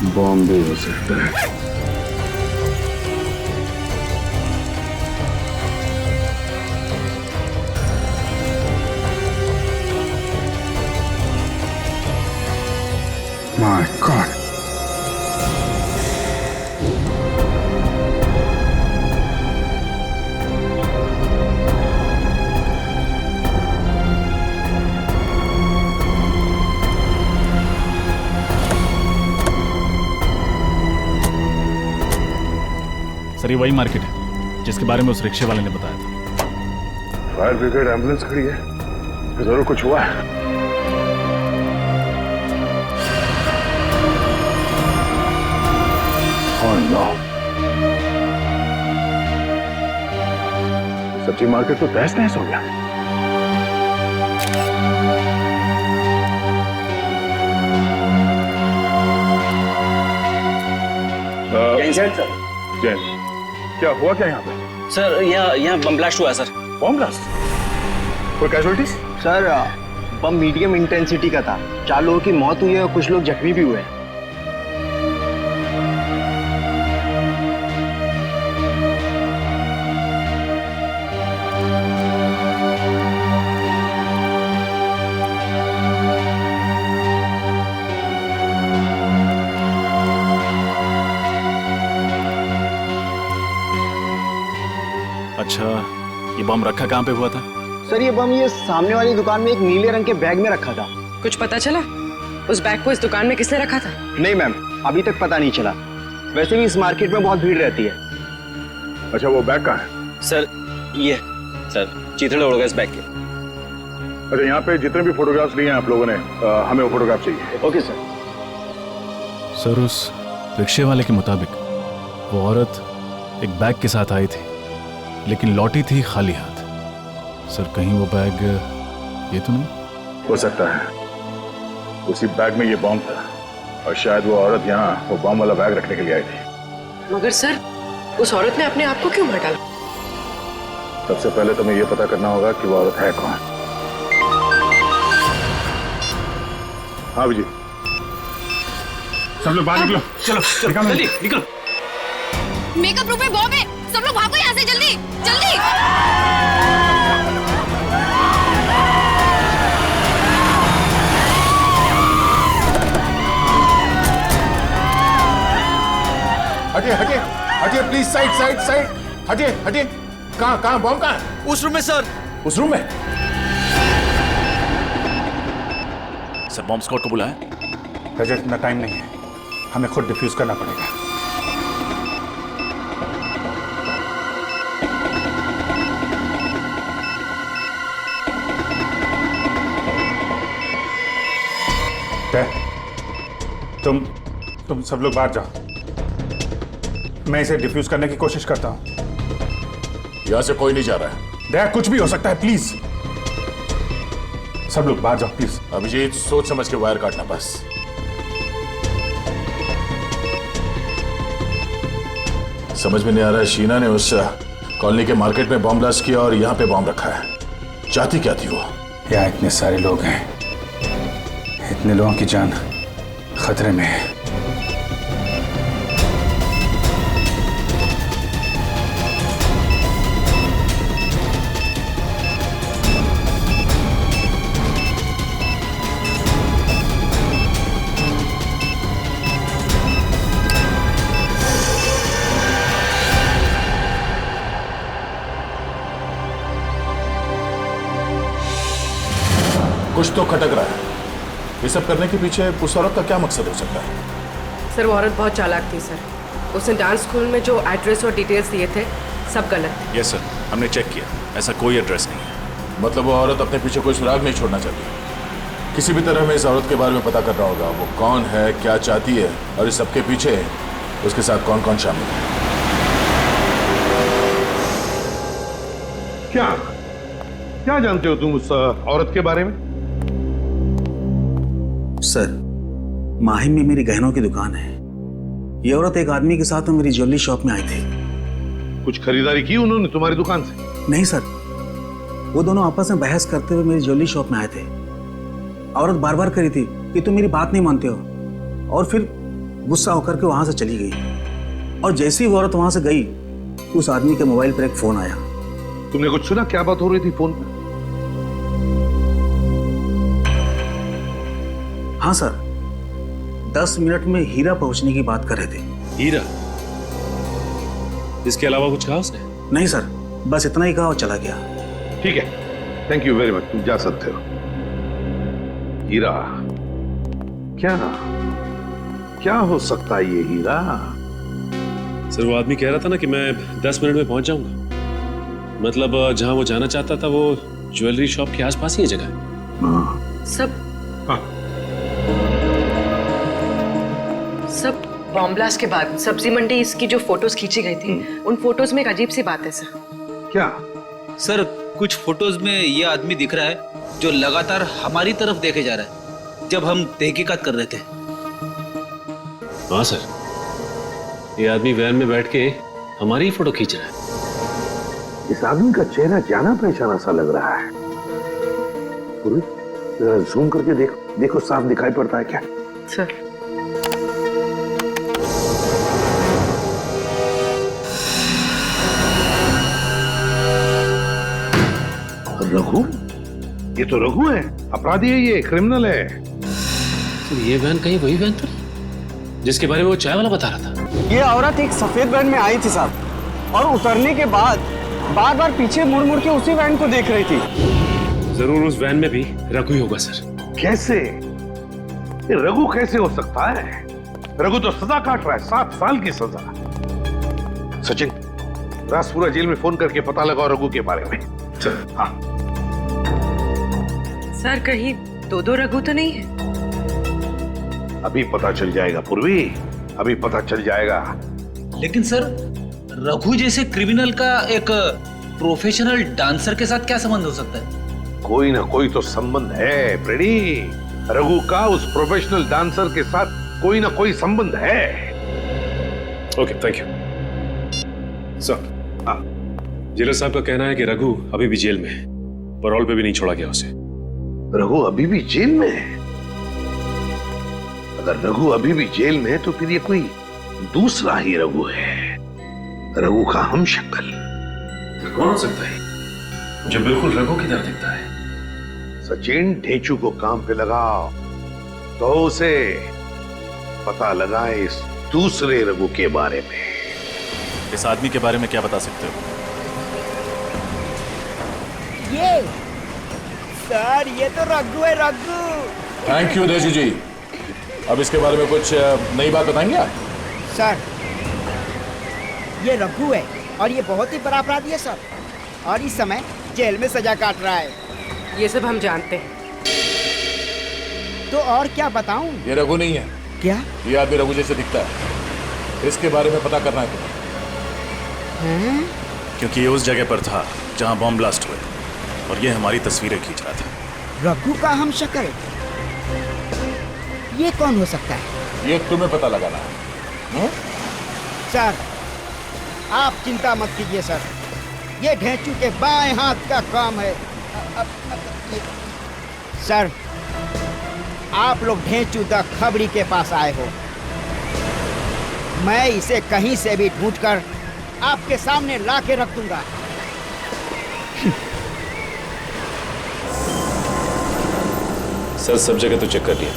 Speaker 24: बॉम्ब भी हो सकता है। My God.
Speaker 13: सर ये वही मार्केट है जिसके बारे में उस रिक्शे वाले ने बताया था।
Speaker 24: फायर ब्रिगेड एम्बुलेंस खड़ी है, जरूर कुछ हुआ है। Oh no. सब्जी मार्केट तो तहस नहस हो गया। जैन, क्या हुआ क्या यहाँ पे?
Speaker 2: सर यहाँ बम ब्लास्ट हुआ सर।
Speaker 24: Bomb blast? कोई कैजुअलिटीज?
Speaker 20: सर बम मीडियम इंटेंसिटी का था। 4 लोगों की मौत हुई है और कुछ लोग जख्मी भी हुए हैं।
Speaker 13: अच्छा, ये बम रखा कहाँ पे हुआ था?
Speaker 20: सर ये बम ये सामने वाली दुकान में एक नीले रंग के बैग में रखा था।
Speaker 10: कुछ पता चला उस बैग को इस दुकान में किसने रखा था?
Speaker 20: नहीं मैम, अभी तक पता नहीं चला। वैसे भी इस मार्केट में बहुत भीड़ रहती है।
Speaker 24: अच्छा वो बैग कहाँ है?
Speaker 2: सर ये सर चीथड़े उड़ गए इस बैग के।
Speaker 24: अच्छा यहाँ पे जितने भी फोटोग्राफ्स लिए हैं आप लोगों ने, हमें वो फोटोग्राफ चाहिए।
Speaker 20: Okay sir.
Speaker 13: सर उस रिक्शे वाले के मुताबिक वो औरत एक बैग के साथ आई थी लेकिन लौटी थी खाली हाथ। सर कहीं वो बैग ये तो नहीं?
Speaker 24: हो सकता है उसी बैग में ये बॉम्ब था और शायद वो औरत यहाँ वो बॉम्ब वाला बैग रखने के लिए आई थी।
Speaker 10: मगर सर उस औरत ने अपने आप को क्यों मार डाला?
Speaker 24: सबसे पहले तुम्हें ये पता करना होगा कि वो औरत है कौन। हाँ विजय, सब लोग बाहर निकलो।
Speaker 2: चलो जल्दी निकलो।
Speaker 14: मेकअप रूम में बॉम्ब है, सब लोग भागो यहाँ से जल्दी जल्दी।
Speaker 24: हटिए हटिए हटिए प्लीज, साइड साइड साइड, हटिए हटिए। कहाँ बॉम्ब कहाँ है?
Speaker 2: उस रूम में सर।
Speaker 24: उस रूम में?
Speaker 13: सर बॉम्ब स्क्वाड को बुलाया?
Speaker 24: रजत इतना टाइम नहीं है, हमें खुद डिफ्यूज करना पड़ेगा। तुम सब लोग बाहर जाओ, मैं इसे डिफ्यूज करने की कोशिश करता हूं।
Speaker 23: यहां से कोई नहीं जा रहा है।
Speaker 24: दया कुछ भी हो सकता है, प्लीज सब लोग बाहर जाओ प्लीज।
Speaker 23: अभिजीत सोच समझ के वायर काटना बस। समझ में नहीं आ रहा है, शीना ने उस कॉलोनी के मार्केट में बॉम्ब ब्लास्ट किया और यहाँ पे बॉम्ब रखा है। चाहती क्या थी वो?
Speaker 24: यहाँ इतने सारे लोग हैं, इतने लोगों की जान खतरे में है।
Speaker 23: कुछ तो खटक रहा है। ये सब करने के पीछे उस औरत का क्या मकसद हो सकता है?
Speaker 10: सर वो औरत बहुत चालाक थी सर। उसने डांस स्कूल में जो एड्रेस और डिटेल्स दिए थे सब गलत थे।
Speaker 23: यस सर, हमने चेक किया, ऐसा कोई एड्रेस नहीं है। मतलब वो औरत अपने पीछे कोई सुराग नहीं छोड़ना चाहती। किसी भी तरह हमें इस औरत के बारे में पता करना होगा, वो कौन है, क्या चाहती है और इस सबके पीछे उसके साथ कौन कौन शामिल है।
Speaker 24: क्या जानते हो तुम उस औरत के बारे में?
Speaker 16: सर माहिम में मेरी गहनों की दुकान है। ये औरत एक आदमी के साथ मेरी ज्वेलरी शॉप में आई थी।
Speaker 24: कुछ खरीदारी की उन्होंने तुम्हारी दुकान से?
Speaker 16: नहीं सर, वो दोनों आपस में बहस करते हुए मेरी ज्वेलरी शॉप में आए थे। औरत बार बार करी थी कि तुम मेरी बात नहीं मानते हो, और फिर गुस्सा होकर के वहां से चली गई। और जैसे ही वो औरत वहां से गई, उस आदमी के मोबाइल पर एक फोन आया।
Speaker 5: तुमने कुछ सुना? क्या बात हो रही थी फोन पर?
Speaker 16: हाँ सर, 10 मिनट में हीरा पहुंचने की बात कर रहे थे।
Speaker 7: हीरा? इसके अलावा कुछ कहा उसने?
Speaker 16: नहीं सर, बस इतना ही कहा और चला गया।
Speaker 5: ठीक है, थैंक यू वेरी मच, तुम जा सकते हो। हीरा? क्या हो सकता है ये हीरा?
Speaker 7: सर वो आदमी कह रहा था ना कि मैं 10 मिनट में पहुंच जाऊंगा। मतलब जहां वो जाना चाहता था वो ज्वेलरी शॉप के आसपास ही जगह।
Speaker 10: सब बॉम्ब ब्लास्ट के बाद सब्जी मंडी इसकी जो फोटोज खींची गई थी, उन फोटोज में एक अजीब सी बात है सर।
Speaker 5: क्या?
Speaker 8: सर कुछ फोटोज में ये आदमी दिख रहा है जो लगातार हमारी तरफ देखे जा रहा है जब हम तहकीकात कर रहे थे।
Speaker 7: हाँ सर, ये आदमी वैन में बैठ के हमारी ही फोटो खींच रहा है।
Speaker 5: इस आदमी का चेहरा जाना पहचाना सा लग रहा है। जरा जूम करके देखो साफ दिखाई पड़ता है क्या?
Speaker 10: सर
Speaker 5: रघु? ये तो रघु है, अपराधी है, ये क्रिमिनल है।
Speaker 7: तो ये वैन कहीं वही वैन तो नहीं जिसके बारे में वो चाय वाला बता रहा था?
Speaker 20: ये औरत एक सफेद वैन में आई थी साहब, और उतरने के बाद बार बार पीछे मुड़ मुड़ के उसी वैन को देख रही थी।
Speaker 7: जरूर उस वैन में भी रघु ही होगा सर।
Speaker 5: कैसे? ये रघु कैसे हो सकता है? रघु तो सजा काट रहा है, 7 साल की सजा। सचिन, राजपुरा जेल में फोन करके पता लगाओ रघु के बारे में। चल। हाँ
Speaker 10: सर, कहीं दो रघु तो नहीं है?
Speaker 5: अभी पता चल जाएगा पूर्वी, अभी पता चल जाएगा।
Speaker 8: लेकिन सर, रघु जैसे क्रिमिनल का एक प्रोफेशनल डांसर के साथ क्या संबंध हो सकता है?
Speaker 5: कोई ना कोई तो संबंध है प्रेडी। रघु का उस प्रोफेशनल डांसर के साथ कोई ना कोई संबंध है।
Speaker 7: Okay, thank you sir. Jailer साहब का कहना है कि रघु अभी भी जेल में है, पैरोल पे भी नहीं छोड़ा गया उसे।
Speaker 5: रघु अभी भी जेल में है? अगर रघु अभी भी जेल में है तो फिर ये कोई दूसरा ही रघु है, रघु का हमशक्ल।
Speaker 7: कौन हो सकता है जो बिल्कुल रघु की तरह दिखता है?
Speaker 5: सचिन, ढेंचू को काम पे लगाओ तो उसे पता लगाए इस दूसरे रघु के बारे में।
Speaker 13: इस आदमी के बारे में क्या बता सकते हो?
Speaker 20: ये सर, ये तो रघु है, रघु।
Speaker 23: थैंक यू देशू जी। अब इसके बारे में कुछ नई बात बताएंगे आप?
Speaker 20: सर, ये रघु है और ये बहुत ही बड़ा अपराधी है सर, और इस समय जेल में सजा काट रहा है।
Speaker 10: ये सब हम जानते हैं।
Speaker 20: तो और क्या बताऊं?
Speaker 23: ये रघु नहीं है।
Speaker 20: क्या?
Speaker 23: ये आदमी रघु जैसे दिखता है, इसके बारे में पता करना है तुम्हें।
Speaker 13: क्योंकि ये उस जगह पर था जहां बॉम्ब ब्लास्ट हुए और ये हमारी तस्वीरें खींच रहा था।
Speaker 20: रघु का हमशक्ल? ये कौन हो सकता है?
Speaker 23: ये तुम्हें पता लगाना है।
Speaker 20: सर, आप चिंता मत कीजिए सर, ये ढेंचू के बाएं हाथ का काम है। सर, आप लोग ढेंचू द खबरी के पास आए हो। मैं इसे कहीं से भी ढूंढकर आपके सामने ला के रख दूंगा।
Speaker 7: सर, सब जगह तो चेक कर लिया।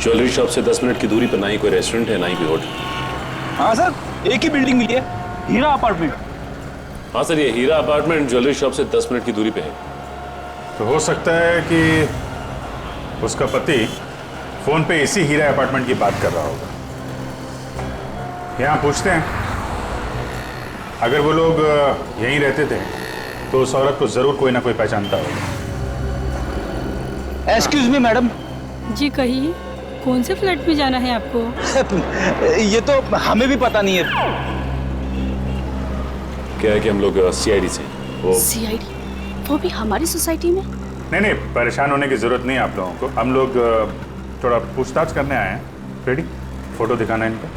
Speaker 7: ज्वेलरी शॉप से 10 मिनट की दूरी पर ना ही कोई रेस्टोरेंट है, ना ही कोई होटल।
Speaker 2: हाँ सर, एक ही बिल्डिंग मिली है, हीरा अपार्टमेंट।
Speaker 7: हाँ सर, ये हीरा अपार्टमेंट ज्वेलरी शॉप से 10 मिनट की दूरी पे है।
Speaker 6: तो हो सकता है कि उसका पति फोन पे इसी हीरा अपार्टमेंट की बात कर रहा होगा। यहाँ पूछते हैं, अगर वो लोग यहीं रहते थे तो उस औरत को जरूर कोई ना कोई पहचानता होगा।
Speaker 2: Excuse me madam.
Speaker 9: जी कहिए, कौन से फ्लैट में जाना है आपको?
Speaker 2: ये तो हमें भी पता नहीं है।
Speaker 7: क्या है कि हम लोग सीआईडी से।
Speaker 12: सीआईडी? वो भी हमारी सोसाइटी में?
Speaker 6: नहीं, परेशान होने की जरूरत नहीं है आप लोगों को। हम लोग थोड़ा पूछताछ करने आए हैं। रेडी? फोटो दिखाना है इनका।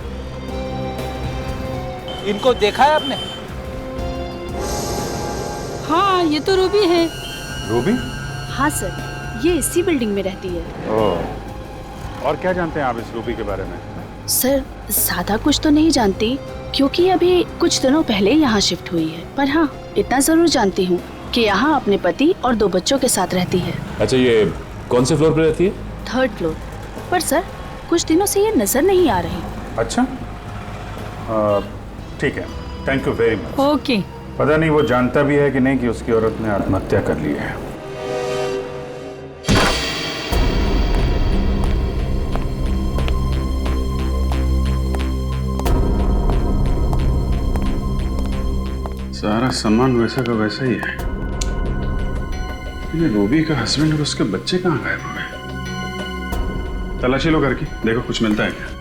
Speaker 2: इनको देखा है आपने?
Speaker 9: हाँ, ये तो रूबी है।
Speaker 6: रूबी?
Speaker 12: हाँ सर, ये इसी बिल्डिंग में रहती है।
Speaker 6: ओह, और क्या जानते हैं आप इस रूबी के बारे में?
Speaker 17: सर ज्यादा कुछ तो नहीं जानती क्योंकि अभी कुछ दिनों पहले यहाँ शिफ्ट हुई है, पर हाँ इतना जरूर जानती हूँ कि यहाँ अपने पति और 2 बच्चों के साथ रहती है।
Speaker 23: अच्छा, ये कौन से फ्लोर पे रहती है?
Speaker 17: 3rd floor. पर सर कुछ दिनों से ये नजर नहीं आ रही।
Speaker 6: अच्छा, ठीक है, thank you very much.
Speaker 9: Okay.
Speaker 6: पता नहीं वो जानता भी है कि नहीं कि उसकी औरत ने आत्महत्या कर ली है। सारा सामान वैसा का वैसा ही है। ये रूबी का हस्बैंड और उसके बच्चे कहाँ गायब हो गए? तलाशी लो घर की, देखो कुछ मिलता है क्या।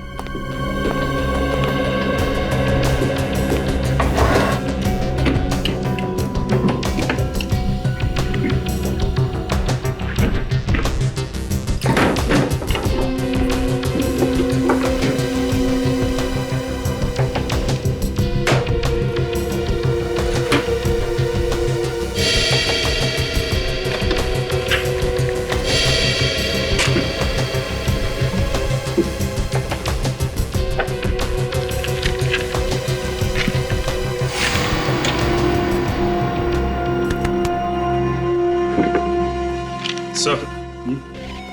Speaker 23: सर,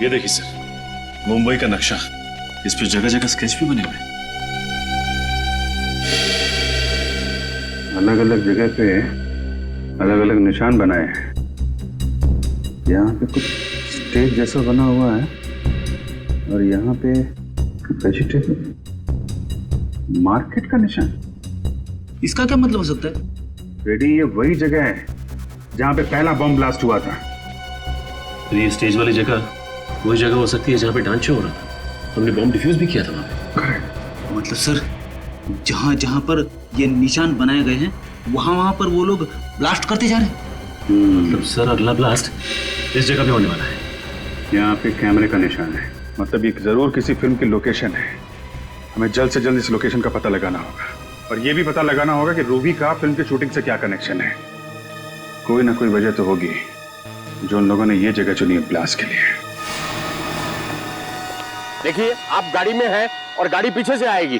Speaker 23: ये देखिए सर, मुंबई का नक्शा। इस पे जगह जगह स्केच भी बने हुए हैं।
Speaker 6: अलग अलग जगह पे अलग अलग निशान बनाए हैं। यहाँ पे कुछ स्टेज जैसा बना हुआ है और यहाँ पे वेजिटेबल मार्केट का निशान।
Speaker 8: इसका क्या मतलब हो सकता है?
Speaker 6: रेडी, ये वही जगह है जहाँ पे पहला बम ब्लास्ट हुआ था।
Speaker 7: तो ये स्टेज वाली जगह वही जगह हो सकती है जहाँ पे डांस शो हो रहा था। हमने बॉम्ब डिफ्यूज भी किया था वहाँ पे।
Speaker 6: करेक्ट।
Speaker 8: मतलब सर, जहाँ जहाँ पर ये निशान बनाए गए हैं वहाँ वहाँ पर वो लोग ब्लास्ट करते जा रहे हैं।
Speaker 7: मतलब सर, अगला ब्लास्ट इस जगह पे होने वाला है।
Speaker 6: यहाँ पे कैमरे का निशान है, मतलब ये जरूर किसी फिल्म की लोकेशन है। हमें जल्द से जल्द इस लोकेशन का पता लगाना होगा और ये भी पता लगाना होगा कि रूबी का फिल्म की शूटिंग से क्या कनेक्शन है। कोई ना कोई वजह तो होगी जो उन लोगों ने ये जगह चुनी है ब्लास्ट के लिए।
Speaker 18: देखिए, आप गाड़ी में हैं और गाड़ी पीछे से आएगी।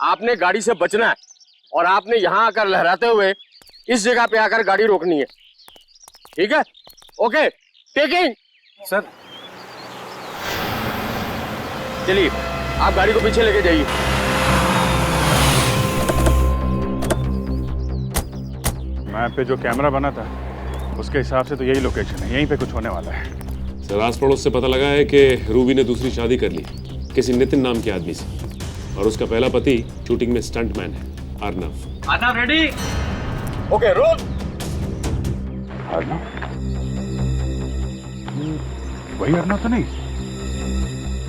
Speaker 18: आपने गाड़ी से बचना है और आपने यहां आकर लहराते हुए इस जगह पे आकर गाड़ी रोकनी है। ठीक है? Okay, taking.
Speaker 6: सर
Speaker 18: चलिए, आप गाड़ी को पीछे लेके जाइए।
Speaker 6: मैप पे जो कैमरा बना था उसके हिसाब से तो यही लोकेशन है, यहीं पे कुछ होने वाला है।
Speaker 23: सर, आस पड़ोस से पता लगा है कि रूबी ने दूसरी शादी कर ली किसी नितिन नाम के आदमी से, और उसका पहला पति शूटिंग में स्टंटमैन है, Arnav.
Speaker 18: Arnav ready? Okay, roll.
Speaker 6: Arnav? वही अर्नव तो नहीं?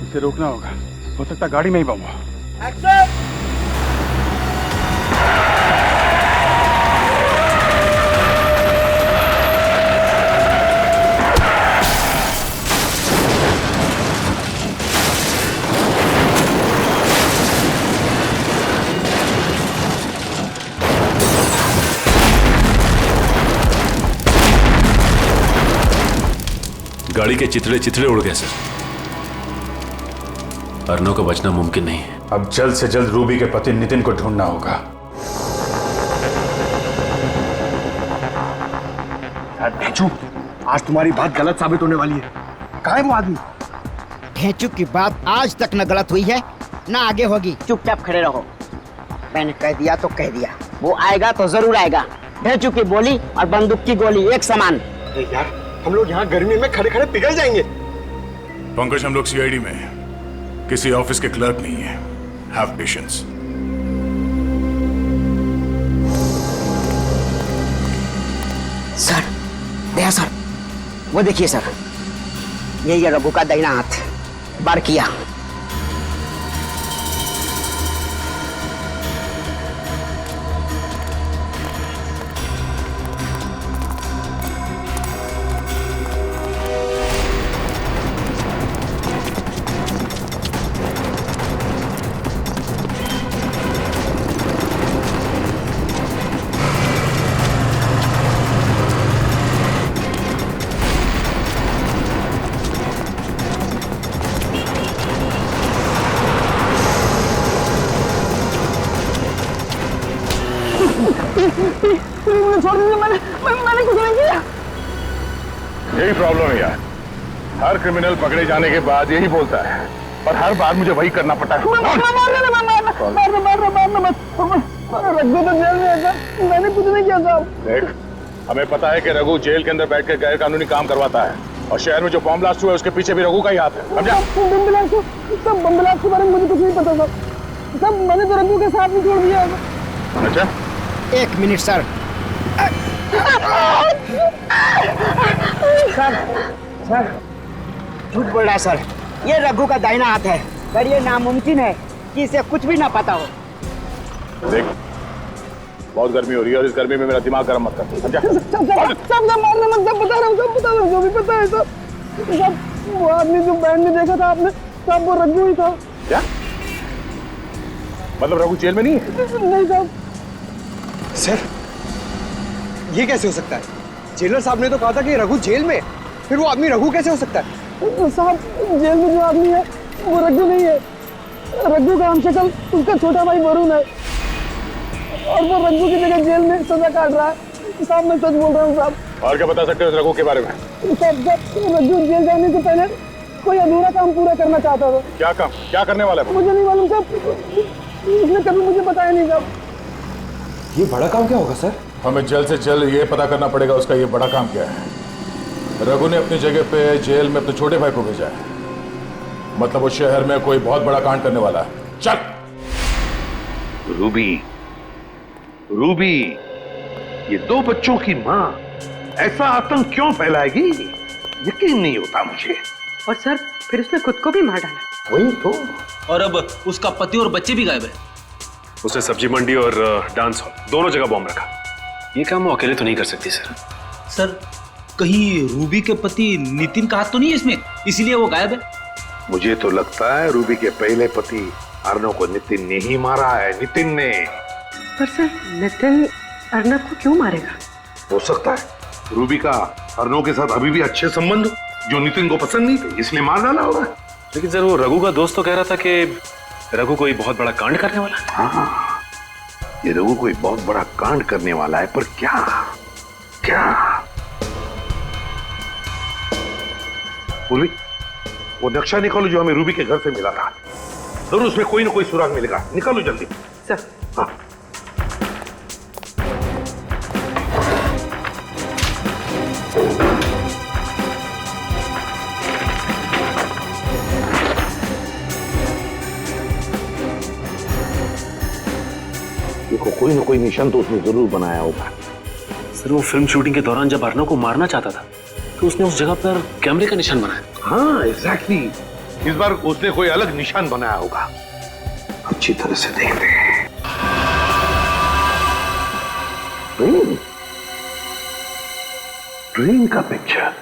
Speaker 6: इसे रोकना होगा, हो सकता गाड़ी में ही बम हो।
Speaker 18: एक्शन!
Speaker 23: गाड़ी के चिथड़े चिथड़े उड़ गए सर। अर्नव का बचना मुमकिन नहीं है।
Speaker 6: अब जल्द से जल्द रूबी के पति नितिन को ढूंढना होगा।
Speaker 18: ढेंचू, आज तुम्हारी बात गलत साबित होने वाली है। कहाँ है वो आदमी?
Speaker 19: ढेंचू की बात आज तक न गलत हुई है ना आगे होगी। चुपचाप खड़े रहो। मैंने कह दिया तो कह दिया, वो आएगा तो जरूर आएगा। ढेंचू की बोली और बंदूक की गोली एक समान।
Speaker 18: यार, हम लोग यहाँ गर्मी में खड़े खड़े पिघल जाएंगे।
Speaker 23: पंकज, हम लोग सीआईडी में हैं, किसी ऑफिस के क्लर्क नहीं है। Have patience.
Speaker 19: Sir, Daya sir, वो देखिए सर, यही है रघु का दाहिना हाथ। बार किया।
Speaker 20: छोड़ दीजिए, मैंने कुछ नहीं किया।
Speaker 24: यही प्रॉब्लम है यार, हर क्रिमिनल पकड़े जाने के बाद यही बोलता है और हर बार मुझे वही करना पड़ता है।
Speaker 20: रघु तो जेल में है सर, मैंने कुछ नहीं किया साहब।
Speaker 24: देख, हमें पता है कि रघु जेल के अंदर बैठकर गैर कानूनी काम करवाता है और शहर में जो बॉम्ब ब्लास्ट हुआ है उसके पीछे भी रघु का ही हाथ है, समझा?
Speaker 20: बम ब्लास्ट के बारे में मुझे कुछ नहीं पता सर। सब मैंने तो रघु के साथ ही छोड़ दिया।
Speaker 24: अच्छा,
Speaker 19: 1 मिनट सर। सर झूठ बोल रहा है सर, ये रघु का दाहिना हाथ है, पर ये नामुमकिन है कि इसे कुछ भी ना पता हो।
Speaker 24: देख, बहुत गर्मी हो रही है और इस गर्मी में मेरा दिमाग गर्म मत कर, समझा?
Speaker 20: सब मारने मत, सब बता रहा हूँ, सब बता रहा हूँ, जो भी पता है सब वो आदमी जो बैंड में देखा था आपने, सब वो रघु ही था।
Speaker 24: क्या मतलब रघु जेल में नहीं है?
Speaker 20: नहीं साहब।
Speaker 1: सर ये कैसे हो सकता है? जेलर साहब ने तो कहा था कि रघु जेल में, फिर वो आदमी रघु कैसे हो सकता है?
Speaker 20: साहब जेल में जो आदमी है वो रघु नहीं है, रघु का हमशक्ल उसका छोटा भाई वरुण है और वो रघु की जगह जेल में सजा काट रहा है। साहब मैं सच बोल रहा हूँ साहब।
Speaker 24: और क्या बता सकते हो रघु के बारे में?
Speaker 20: साहब रघु जेल जाने से पहले कोई अधूरा काम पूरा करना चाहता था।
Speaker 24: क्या काम, क्या करने वाला है?
Speaker 20: मुझे नहीं मालूम साहब, उसने कभी मुझे बताया नहीं साहब।
Speaker 23: ये बड़ा काम क्या होगा सर? हमें जल्द से जल्द ये पता करना पड़ेगा उसका ये बड़ा काम क्या है। रघु ने अपनी जगह पे जेल में अपने छोटे भाई को भेजा है, मतलब वो शहर में कोई बहुत बड़ा कांड करने वाला है। चल।
Speaker 5: रूबी, रूबी, ये 2 बच्चों की माँ ऐसा आतंक क्यों फैलाएगी? यकीन नहीं होता मुझे।
Speaker 10: और सर फिर उसने खुद को भी मार डाला।
Speaker 5: वही तो।
Speaker 8: और अब उसका पति और बच्चे भी गायब है।
Speaker 7: उसने सब्जी मंडी और डांस हॉल दोनों जगह बॉम्ब रखा। ये काम वो अकेले तो नहीं कर सकती सर।
Speaker 8: सर कहीं रूबी के पति नितिन का हाथ तो नहीं है इसमें, इसीलिए वो गायब है?
Speaker 5: मुझे तो लगता है रूबी के पहले पति अर्नव को नितिन ने ही मारा है, नितिन ने।
Speaker 10: पर सर नितिन अर्नव को क्यों मारेगा?
Speaker 5: हो सकता है रूबी का अर्नव के साथ अभी भी अच्छे संबंध हो, जो नितिन को पसंद नहीं थे, इसलिए मार डाला होगा।
Speaker 7: लेकिन सर वो रघु का दोस्त तो कह रहा था कि रघु कोई बहुत बड़ा कांड करने वाला है।
Speaker 5: हाँ, ये रघु कोई बहुत बड़ा कांड करने वाला है, पर क्या? क्या? पूर्वी, वो नक्शा निकालो जो हमें रूबी के घर से मिला था। जरूर उसमें कोई ना कोई सुराग मिलेगा, निकालो जल्दी।
Speaker 10: सर।
Speaker 5: हाँ। देखो कोई ना कोई निशान तो उसने जरूर बनाया होगा।
Speaker 7: सर वो फिल्म शूटिंग के दौरान जब अर्नव को मारना चाहता था तो उसने उस जगह पर कैमरे का निशान बनाया।
Speaker 5: हाँ एग्जैक्टली, इस बार उसने कोई अलग निशान बनाया होगा। अच्छी तरह से देखते हैं। ट्रेन का पिक्चर।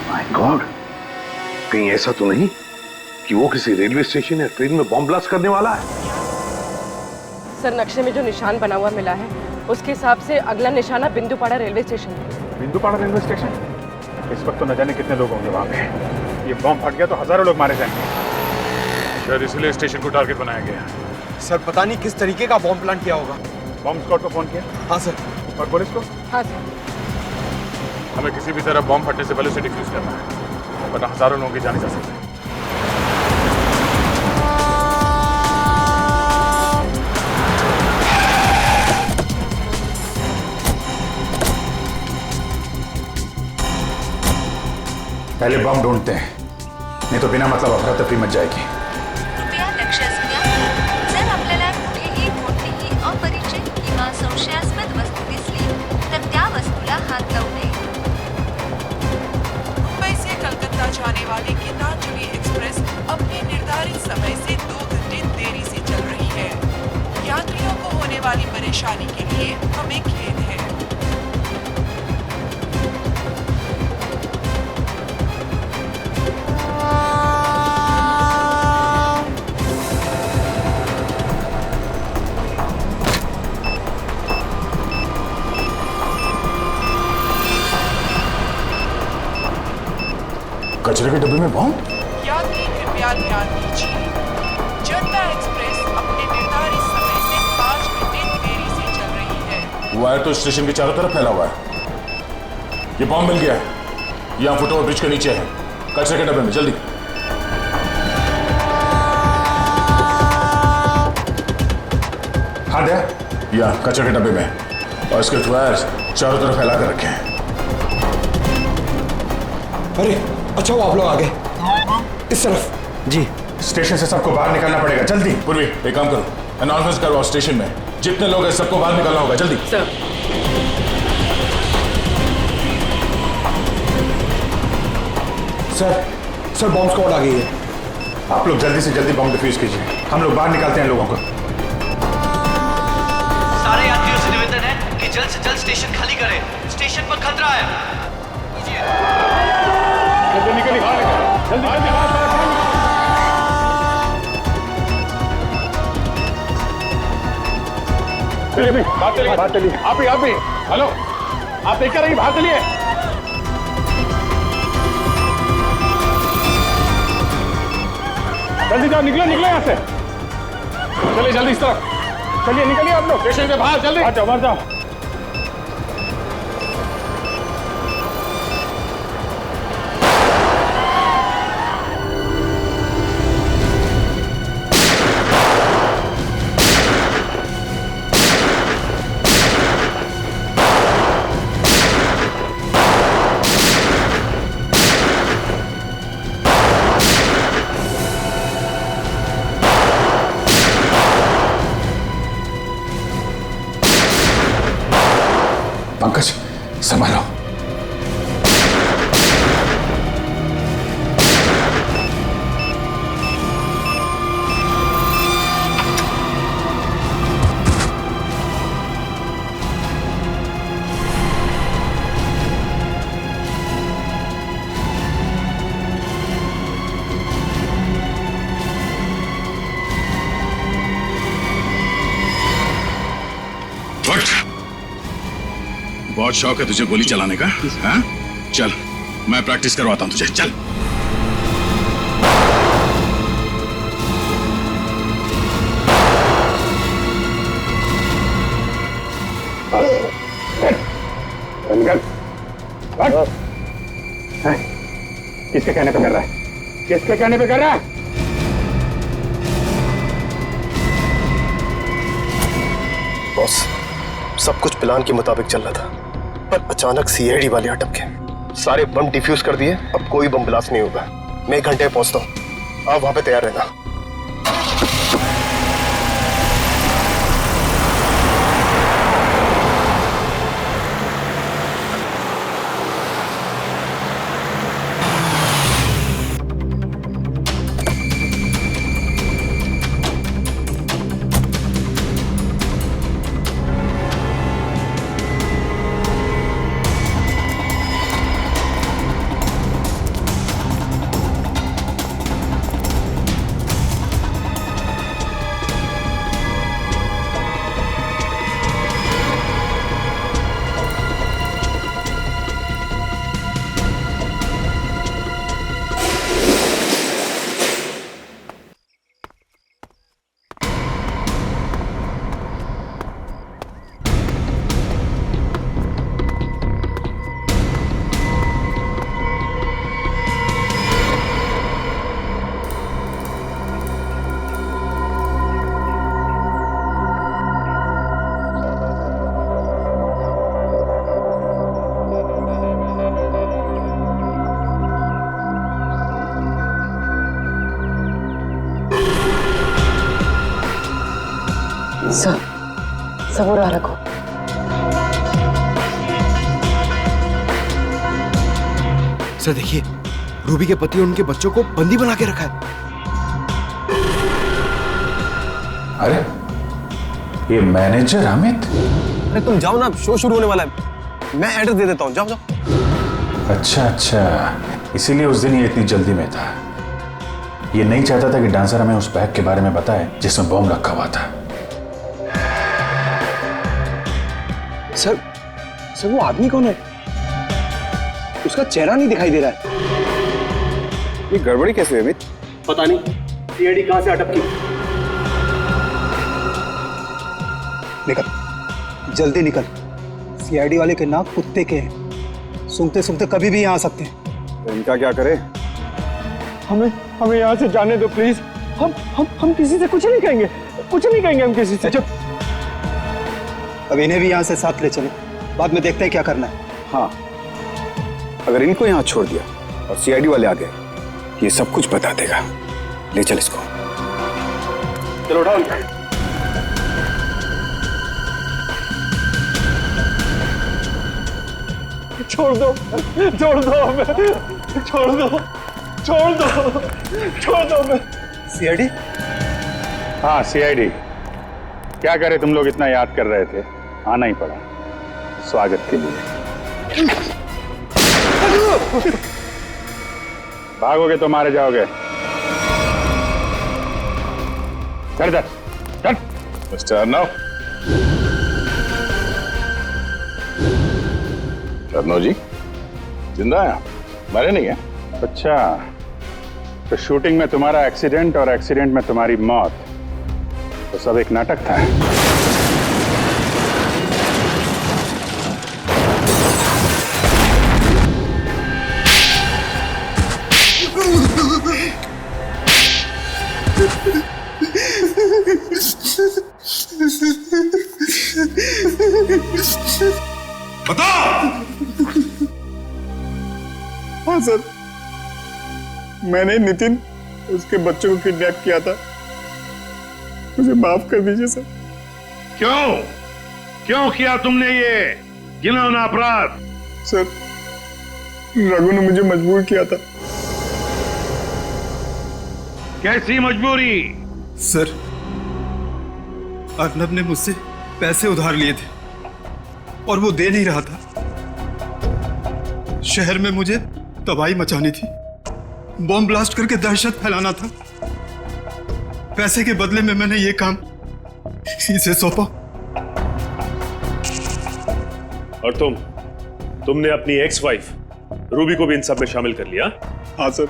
Speaker 5: माय गॉड, कहीं ऐसा तो नहीं कि वो किसी रेलवे स्टेशन या ट्रेन में बॉम्ब ब्लास्ट करने वाला है?
Speaker 10: सर नक्शे में जो निशान बना हुआ मिला है उसके हिसाब से अगला निशाना बिंदुपाड़ा रेलवे स्टेशन है।
Speaker 6: बिंदुपाड़ा रेलवे स्टेशन? इस वक्त तो न जाने कितने लोग होंगे वहां पे। ये बॉम्ब फट गया तो हजारों लोग मारे जाएंगे। शायद इसलिए स्टेशन को टारगेट बनाया गया।
Speaker 1: सर पता नहीं किस तरीके का बॉम्ब प्लान किया होगा।
Speaker 6: बॉम्ब स्क्वाड को फोन किया?
Speaker 1: हाँ सर।
Speaker 6: और पुलिस को?
Speaker 10: हाँ सर।
Speaker 6: हमें किसी भी तरह बॉम्ब फटने से पहले उसे डिफ्यूज करना है, वरना हजारों लोगों की जाने जा सकती है।
Speaker 23: पहले बम ढूंढते हैं, नहीं तो बिना मतलब अफरा तफरी मच जाएगी।
Speaker 3: कृपया लक्ष असू द्या। जर आपल्याला कुठेही कोणतीही अपरिचित किंवा संशयास्पद वस्तू दिसली तर त्या वस्तूला हात लावू नये।
Speaker 4: मुंबई से कलकत्ता जाने वाली गीतांजलि एक्सप्रेस अपने निर्धारित समय से 2 घंटे देरी से चल रही है। यात्रियों को होने वाली परेशानी के लिए हमें खेद है।
Speaker 23: कचरे के डब्बे में बॉम्ब?
Speaker 4: यात्री कृपया ध्यान दीजिए, जनता एक्सप्रेस अपने निर्धारित समय से 5 घंटे देरी से चल रही है।
Speaker 23: वायर तो स्टेशन के चारों तरफ फैला हुआ है। ये बॉम्ब मिल गया है, यहाँ फुटओवर ब्रिज के नीचे है, कचरे के डब्बे में। जल्दी। हाँ दया, यहाँ कचरे के डब्बे में, और इसके वायर चारों तरफ फैला कर रखे हैं।
Speaker 1: अरे अच्छा वो आप लोग आ गए इस तरफ।
Speaker 23: जी। स्टेशन से सबको बाहर निकलना पड़ेगा, जल्दी। पूर्वी एक काम करो, अनाउंसमेंट करवाओ स्टेशन में, जितने लोग हैं सबको बाहर निकलना होगा, जल्दी।
Speaker 10: सर।
Speaker 1: सर बॉम्ब स्क्वाड आ गई है।
Speaker 23: आप लोग जल्दी से जल्दी बॉम्ब डिफ्यूज कीजिए, हम लोग बाहर निकालते हैं लोगों को।
Speaker 11: सारे यात्रियों से निवेदन है कि जल्द से जल्द स्टेशन खाली करें, स्टेशन पर खतरा है।
Speaker 24: जल्दी निकलिए, बाहर निकलिए, जल्दी जल्दी बाहर। चलिए बाहर चलिए, आप भी हेलो, आप देख कर रहिए, बाहर चलिए। जल्दी जाओ, निकलो यहाँ से, चलिए जल्दी इस तरफ, चलिए निकलिए आप लोग स्टेशन के बाहर, जल्दी बाहर जाओ।
Speaker 23: पंकज संभालो। बहुत शौक है तुझे गोली चलाने का, हाँ? चल मैं प्रैक्टिस करवाता हूं तुझे, चल।
Speaker 24: किसके कहने पे कर रहा है? किसके कहने पे कर रहा है?
Speaker 15: बॉस, सब कुछ प्लान के मुताबिक चल रहा था, पर अचानक सीआईडी वाले अटक गए। सारे बम डिफ्यूज कर दिए, अब कोई बम ब्लास्ट नहीं होगा। मैं 1 घंटे में पहुंचता हूं, आप वहां पे तैयार रहना।
Speaker 10: सबूर रखो।
Speaker 1: सर देखिए, रूबी के पति और उनके बच्चों को बंदी बना के रखा है।
Speaker 23: अरे ये मैनेजर अमित।
Speaker 20: अरे तुम जाओ ना, शो शुरू होने वाला है, मैं एड्रेस दे देता हूँ, जाओ जाओ।
Speaker 23: अच्छा, इसीलिए उस दिन ये इतनी जल्दी में था। ये नहीं चाहता था कि डांसर हमें उस बैग के बारे में बताए जिसमें बॉम्ब रखा हुआ था।
Speaker 1: सर वो आदमी कौन है? उसका चेहरा नहीं दिखाई दे रहा है।
Speaker 20: ये गड़बड़ी कैसे हुई अमित?
Speaker 18: पता नहीं, सीआईडी कहां से अटक की।
Speaker 1: निकल, जल्दी निकल। सीआईडी वाले के नाक कुत्ते के हैं, सूंघते सूंघते कभी भी यहाँ आ सकते हैं।
Speaker 6: तो इनका क्या करे?
Speaker 20: हमें हमें यहाँ से जाने दो प्लीज। हम किसी से कुछ नहीं कहेंगे, कुछ नहीं कहेंगे हम किसी से।
Speaker 1: अब इन्हें भी यहाँ से साथ ले चलो, बाद में देखते हैं क्या करना है।
Speaker 6: हाँ, अगर इनको यहाँ छोड़ दिया और सीआईडी वाले आ गए, ये सब कुछ बता देगा। ले चल इसको।
Speaker 20: चलो उठाओ। छोड़ दो, छोड़ दो हमें, छोड़ दो, छोड़ दो, छोड़ दो हमें।
Speaker 1: सीआईडी?
Speaker 6: हाँ सीआईडी। क्या करे, तुम लोग इतना याद कर रहे थे, आना ही पड़ा स्वागत के लिए। भागोगे तो मारे जाओगे। चल चल चल। मिस्टर अर्नव। अर्नव जी जिंदा है, मरे नहीं है? अच्छा, तो शूटिंग में तुम्हारा एक्सीडेंट और एक्सीडेंट में तुम्हारी मौत, तो सब एक नाटक था।
Speaker 20: बता। हाँ सर, मैंने नितिन उसके बच्चों को किडनैप किया था, मुझे माफ कर दीजिए सर।
Speaker 24: क्यों क्यों किया तुमने ये घिनौना अपराध?
Speaker 20: सर, रघु ने मुझे मजबूर किया था।
Speaker 24: कैसी मजबूरी?
Speaker 1: सर, अर्नब ने मुझसे पैसे उधार लिए थे और वो दे नहीं रहा था। शहर में मुझे तबाही मचानी थी, बॉम्ब ब्लास्ट करके दहशत फैलाना था। पैसे के बदले में मैंने ये काम इसे सौंपा।
Speaker 7: और तुमने अपनी एक्स वाइफ रूबी को भी इन सब में शामिल कर लिया?
Speaker 20: हाँ सर,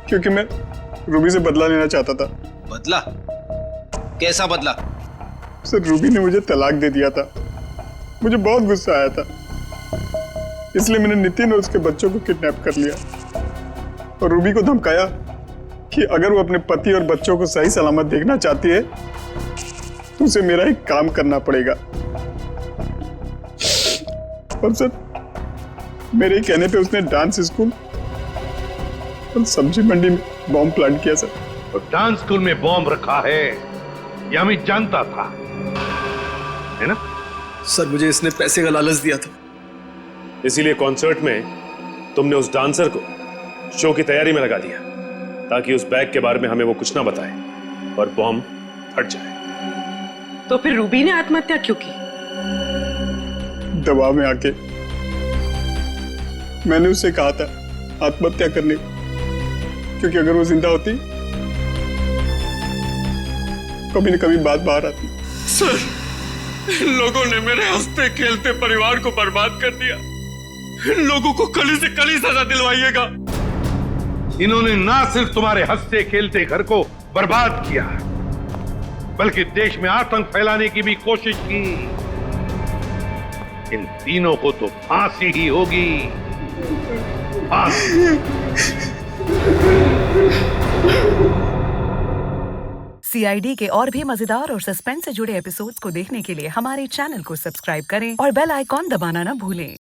Speaker 20: क्योंकि मैं रूबी से बदला लेना चाहता था।
Speaker 8: बदला? कैसा बदला?
Speaker 20: सर, रूबी ने मुझे तलाक दे दिया था, मुझे बहुत गुस्सा आया था, इसलिए मैंने नितिन और उसके बच्चों को किडनैप कर लिया और रूबी को धमकाया कि अगर वो अपने पति और बच्चों को सही सलामत देखना चाहती है तो उसे मेरा एक काम करना पड़ेगा। और सर, मेरे कहने पे उसने डांस स्कूल और सब्जी मंडी में बॉम्ब प्लांट किया सर।
Speaker 24: तो डांस स्कूल में बॉम्ब रखा है यह मैं जानता था, है ना?
Speaker 1: सर, मुझे इसने पैसे का लालच दिया था,
Speaker 7: इसीलिए कॉन्सर्ट में तुमने उस डांसर को शो की तैयारी में लगा दिया ताकि उस बैग के बारे में हमें वो कुछ ना बताए और बॉम्ब फट जाए।
Speaker 10: तो फिर रूबी ने आत्महत्या क्यों की?
Speaker 20: दबाव में आके मैंने उससे कहा था आत्महत्या करने, क्योंकि अगर वो जिंदा होती कभी न कभी बात बाहर आती।
Speaker 14: सर, इन लोगों ने मेरे हंसते खेलते परिवार को बर्बाद कर दिया। इन लोगों को कली से कली सजा दिलवाइएगा।
Speaker 24: इन्होंने ना सिर्फ तुम्हारे हंसते खेलते घर को बर्बाद किया, बल्कि देश में आतंक फैलाने की भी कोशिश की। इन तीनों को तो फांसी ही होगी, फांसी।
Speaker 4: सीआईडी के और भी मजेदार और सस्पेंस से जुड़े एपिसोड्स को देखने के लिए हमारे चैनल को सब्सक्राइब करें और बेल आइकॉन दबाना ना भूलें।